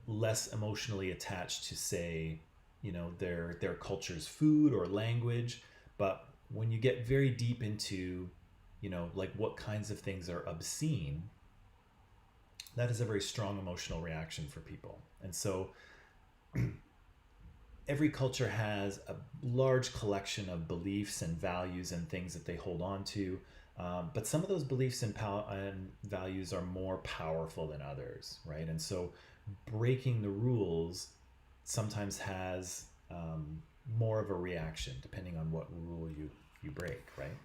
less emotionally attached to, say, their culture's food or language. But when you get very deep into, like what kinds of things are obscene, that is a very strong emotional reaction for people. And so every culture has a large collection of beliefs and values and things that they hold on to. But some of those beliefs and values are more powerful than others, right? And so breaking the rules sometimes has more of a reaction depending on what rule you break, right?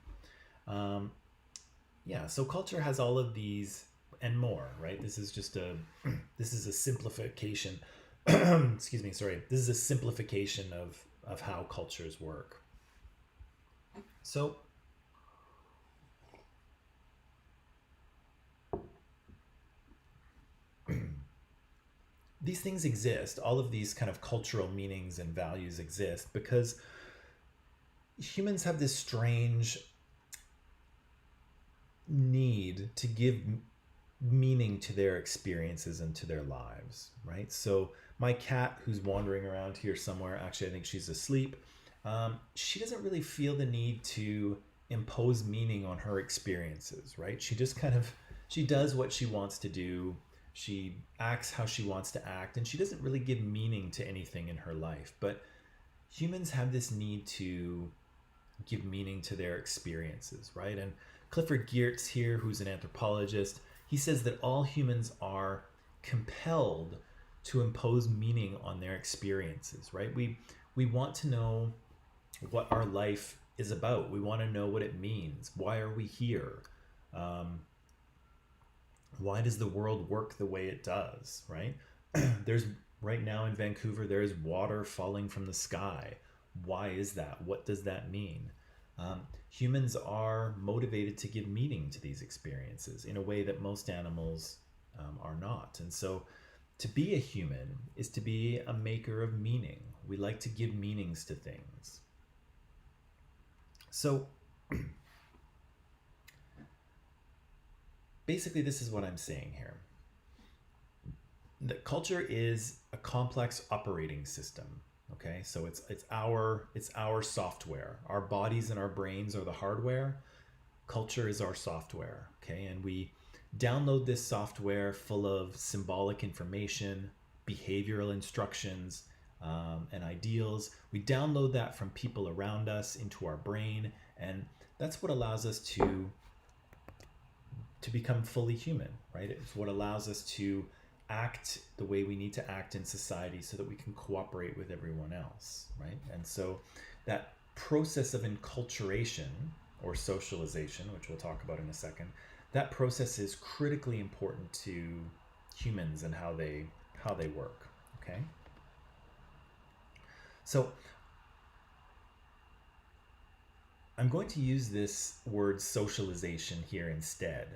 Yeah, so culture has all of these and more, right? This is a simplification. Excuse me, sorry. This is a simplification of how cultures work. So these things exist, all of these kind of cultural meanings and values exist because humans have this strange need to give meaning to their experiences and to their lives, right? So my cat, who's wandering around here somewhere, actually I think she's asleep, she doesn't really feel the need to impose meaning on her experiences, right? She does what she wants to do, she acts how she wants to act, and she doesn't really give meaning to anything in her life. But humans have this need to give meaning to their experiences, right? And Clifford Geertz here, who's an anthropologist, he says that all humans are compelled to impose meaning on their experiences, right? We want to know what our life is about. We want to know what it means. Why are we here? Why does the world work the way it does, right? There's right now in Vancouver, there is water falling from the sky. Why is that? What does that mean? Humans are motivated to give meaning to these experiences in a way that most animals are not. And so to be a human is to be a maker of meaning. We like to give meanings to things. So basically, this is what I'm saying here. The culture is a complex operating system. Okay, so it's our software. Our bodies and our brains are the hardware. Culture is our software. Okay, and we download this software full of symbolic information, behavioral instructions, and ideals. We download that from people around us into our brain, and that's what allows us to become fully human, right? It's what allows us to act the way we need to act in society so that we can cooperate with everyone else, right? And so that process of enculturation or socialization, which we'll talk about in a second, that process is critically important to humans and how they work, okay? So I'm going to use this word socialization here instead.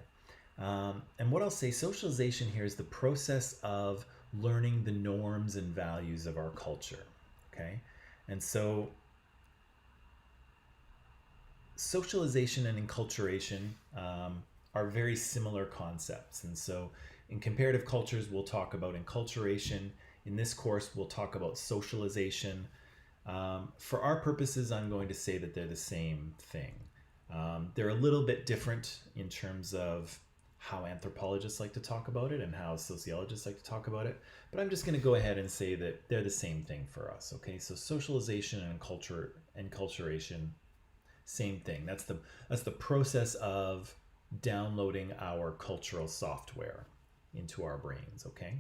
And what I'll say, socialization here is the process of learning the norms and values of our culture, okay? And so socialization and enculturation are very similar concepts. And so in comparative cultures, we'll talk about enculturation. In this course, we'll talk about socialization. For our purposes, I'm going to say that they're the same thing. They're a little bit different in terms of how anthropologists like to talk about it and how sociologists like to talk about it. But I'm just going to go ahead and say that they're the same thing for us. Okay, so socialization and enculturation, same thing. That's the process of downloading our cultural software into our brains. Okay.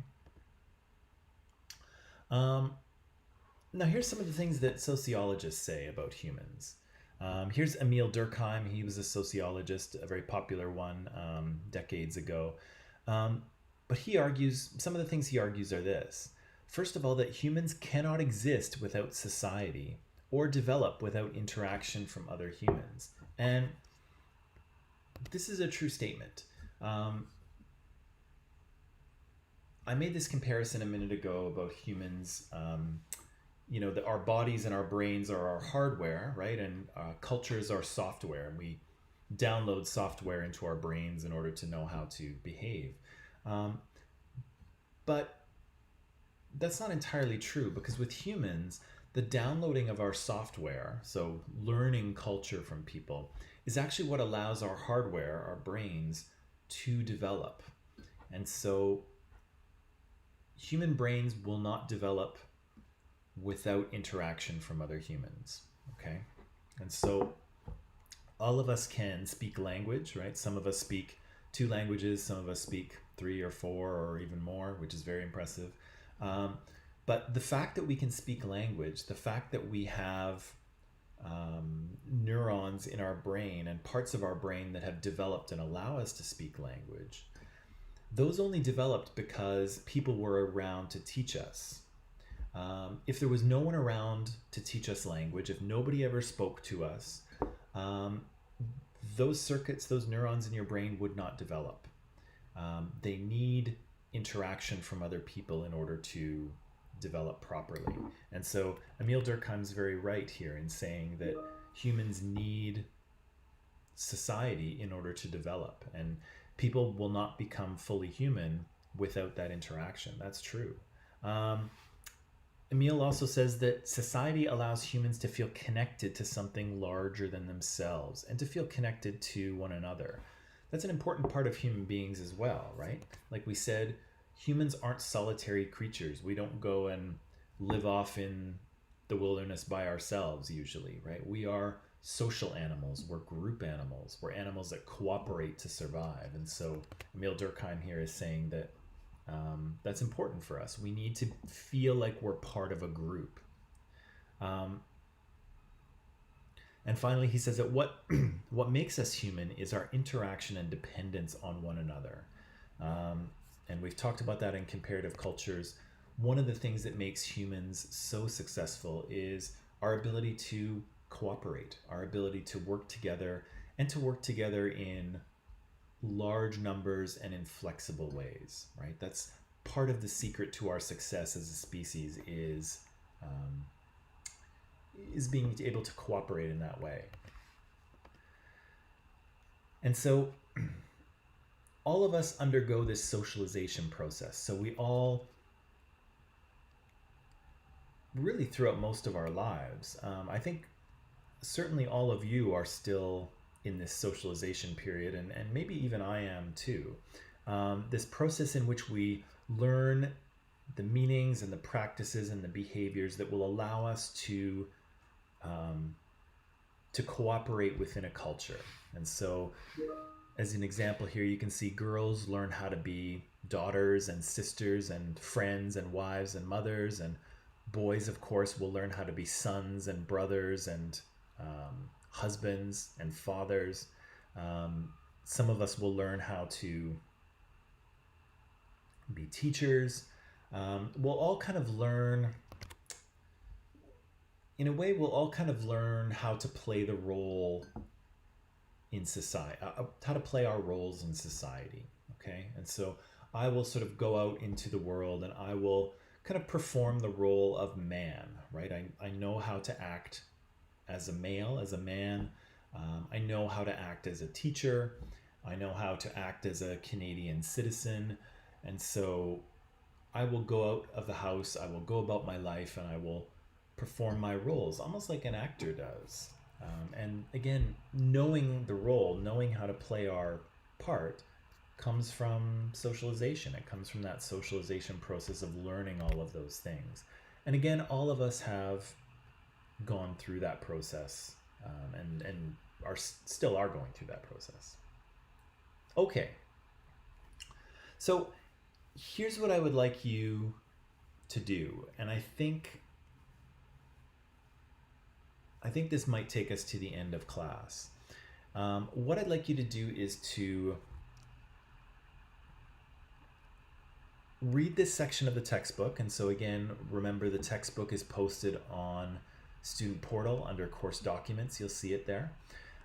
Now here's some of the things that sociologists say about humans. Here's Emil Durkheim. He was a sociologist, a very popular one decades ago. But he argues, some of the things he argues are this. First of all, that humans cannot exist without society or develop without interaction from other humans. And this is a true statement. I made this comparison a minute ago about humans. That our bodies and our brains are our hardware, right? And cultures are software. And we download software into our brains in order to know how to behave. But that's not entirely true, because with humans, the downloading of our software, so learning culture from people, is actually what allows our hardware, our brains, to develop. And so human brains will not develop without interaction from other humans, okay? And so all of us can speak language, right? Some of us speak 2 languages, some of us speak 3 or 4 or even more, which is very impressive. But the fact that we can speak language, the fact that we have neurons in our brain and parts of our brain that have developed and allow us to speak language, those only developed because people were around to teach us. If there was no one around to teach us language, if nobody ever spoke to us, those circuits, those neurons in your brain would not develop. They need interaction from other people in order to develop properly. And so Emil Durkheim's very right here in saying that humans need society in order to develop, and people will not become fully human without that interaction. That's true. Emil also says that society allows humans to feel connected to something larger than themselves and to feel connected to one another. That's an important part of human beings as well, right? Like we said, humans aren't solitary creatures. We don't go and live off in the wilderness by ourselves usually, right? We are social animals. We're group animals. We're animals that cooperate to survive. And so Emil Durkheim here is saying that that's important for us. We need to feel like we're part of a group. And finally, he says that what makes us human is our interaction and dependence on one another. And we've talked about that in comparative cultures. One of the things that makes humans so successful is our ability to cooperate, our ability to work together, and to work together in large numbers and in flexible ways, right? That's part of the secret to our success as a species is being able to cooperate in that way. And so all of us undergo this socialization process. So we all, really throughout most of our lives, I think certainly all of you are still in this socialization period, and maybe even I am too. This process in which we learn the meanings and the practices and the behaviors that will allow us to cooperate within a culture. And so, as an example here, you can see girls learn how to be daughters and sisters and friends and wives and mothers, and boys, of course, will learn how to be sons and brothers and husbands and fathers. Some of us will learn how to be teachers. We'll all kind of learn, in a way, we'll all kind of learn how to play the role in society, how to play our roles in society. Okay. And so I will sort of go out into the world and I will kind of perform the role of man, right? I know how to act as a male, as a man. I know how to act as a teacher. I know how to act as a Canadian citizen. And so I will go out of the house, I will go about my life, and I will perform my roles, almost like an actor does. And again, knowing the role, knowing how to play our part, comes from socialization. It comes from that socialization process of learning all of those things. And again, all of us have gone through that process, and still are going through that process. Okay. So here's what I would like you to do, and I think this might take us to the end of class. What I'd like you to do is to read this section of the textbook. And so again, remember the textbook is posted on Student Portal under Course Documents. You'll see it there.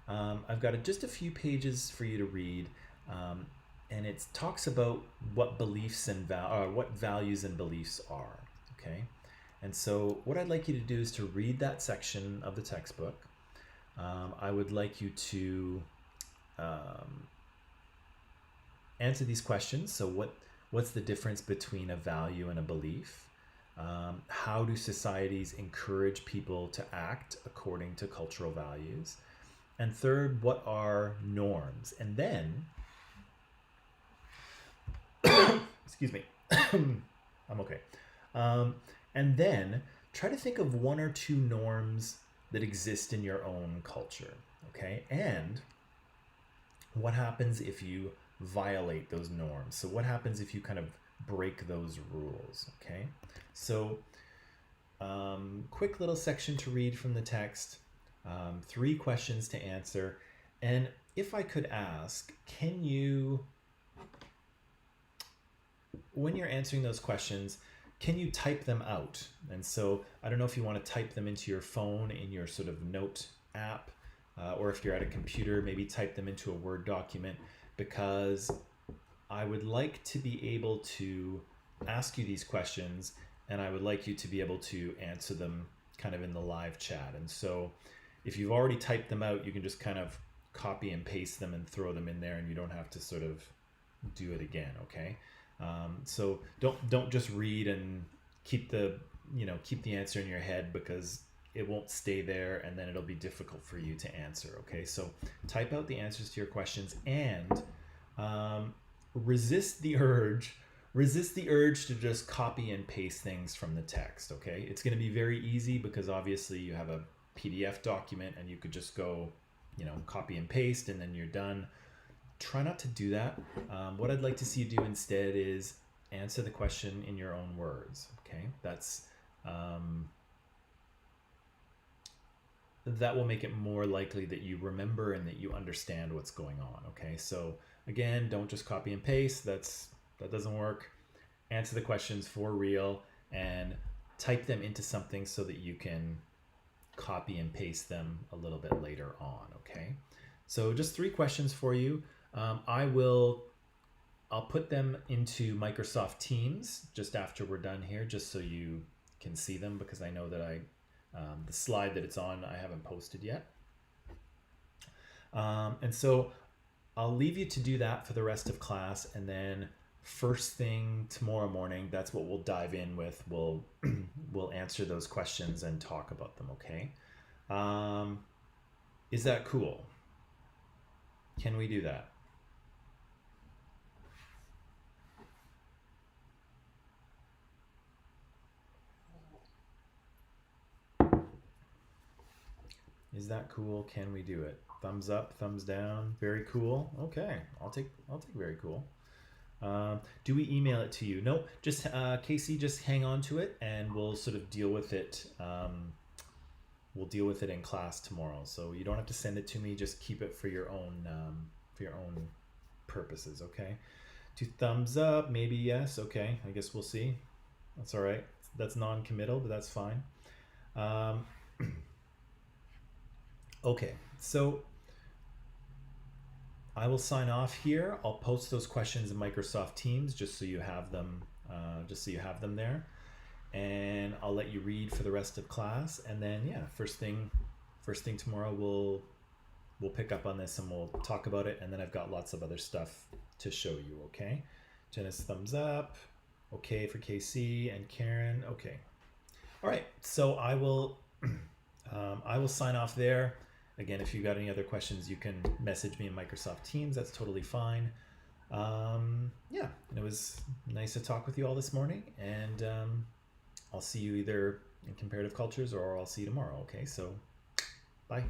I've got just a few pages for you to read, and it talks about what beliefs and what values and beliefs are. Okay. And so what I'd like you to do is to read that section of the textbook. I would like you to answer these questions. So what's the difference between a value and a belief? How do societies encourage people to act according to cultural values? And third, what are norms? And then, excuse me, I'm okay. And then try to think of one or two norms that exist in your own culture, okay? And what happens if you violate those norms? So what happens if you kind of break those rules, okay? So quick little section to read from the text, 3 questions to answer. And if I could ask, can you, when you're answering those questions, can you type them out? And so I don't know if you want to type them into your phone in your sort of note app, or if you're at a computer, maybe type them into a Word document, because I would like to be able to ask you these questions, and I would like you to be able to answer them kind of in the live chat. And so if you've already typed them out, you can just kind of copy and paste them and throw them in there, and you don't have to sort of do it again, okay? So don't just read and keep the answer in your head, because it won't stay there and then it'll be difficult for you to answer. Okay, so type out the answers to your questions, and resist the urge to just copy and paste things from the text. Okay, it's going to be very easy because obviously you have a PDF document and you could just go copy and paste and then you're done. Try not to do that. What I'd like to see you do instead is answer the question in your own words. Okay, that will make it more likely that you remember and that you understand what's going on. Okay, so again, don't just copy and paste. That doesn't work. Answer the questions for real and type them into something so that you can copy and paste them a little bit later on. Okay, so just 3 questions for you. I'll put them into Microsoft Teams just after we're done here, just so you can see them, because I know that the slide that it's on, I haven't posted yet. And so I'll leave you to do that for the rest of class, and then first thing tomorrow morning, that's what we'll dive in with. We'll answer those questions and talk about them, okay? Is that cool? Can we do that? Is that cool? Can we do it? Thumbs up, thumbs down. Very cool. Okay, I'll take very cool. Do we email it to you? No, just Casey, just hang on to it, and we'll sort of deal with it. We'll deal with it in class tomorrow. So you don't have to send it to me. Just keep it for your own purposes. Okay. 2 thumbs up, maybe yes. Okay, I guess we'll see. That's all right. That's non-committal, but that's fine. Okay, so I will sign off here. I'll post those questions in Microsoft Teams just so you have them. Just so you have them there, and I'll let you read for the rest of class. And then yeah, first thing tomorrow we'll pick up on this and we'll talk about it. And then I've got lots of other stuff to show you. Okay, Janice, thumbs up. Okay for KC and Karen. Okay, all right. So I will sign off there. Again, if you've got any other questions, you can message me in Microsoft Teams. That's totally fine. Yeah, and it was nice to talk with you all this morning. And I'll see you either in comparative cultures or I'll see you tomorrow. Okay, so bye.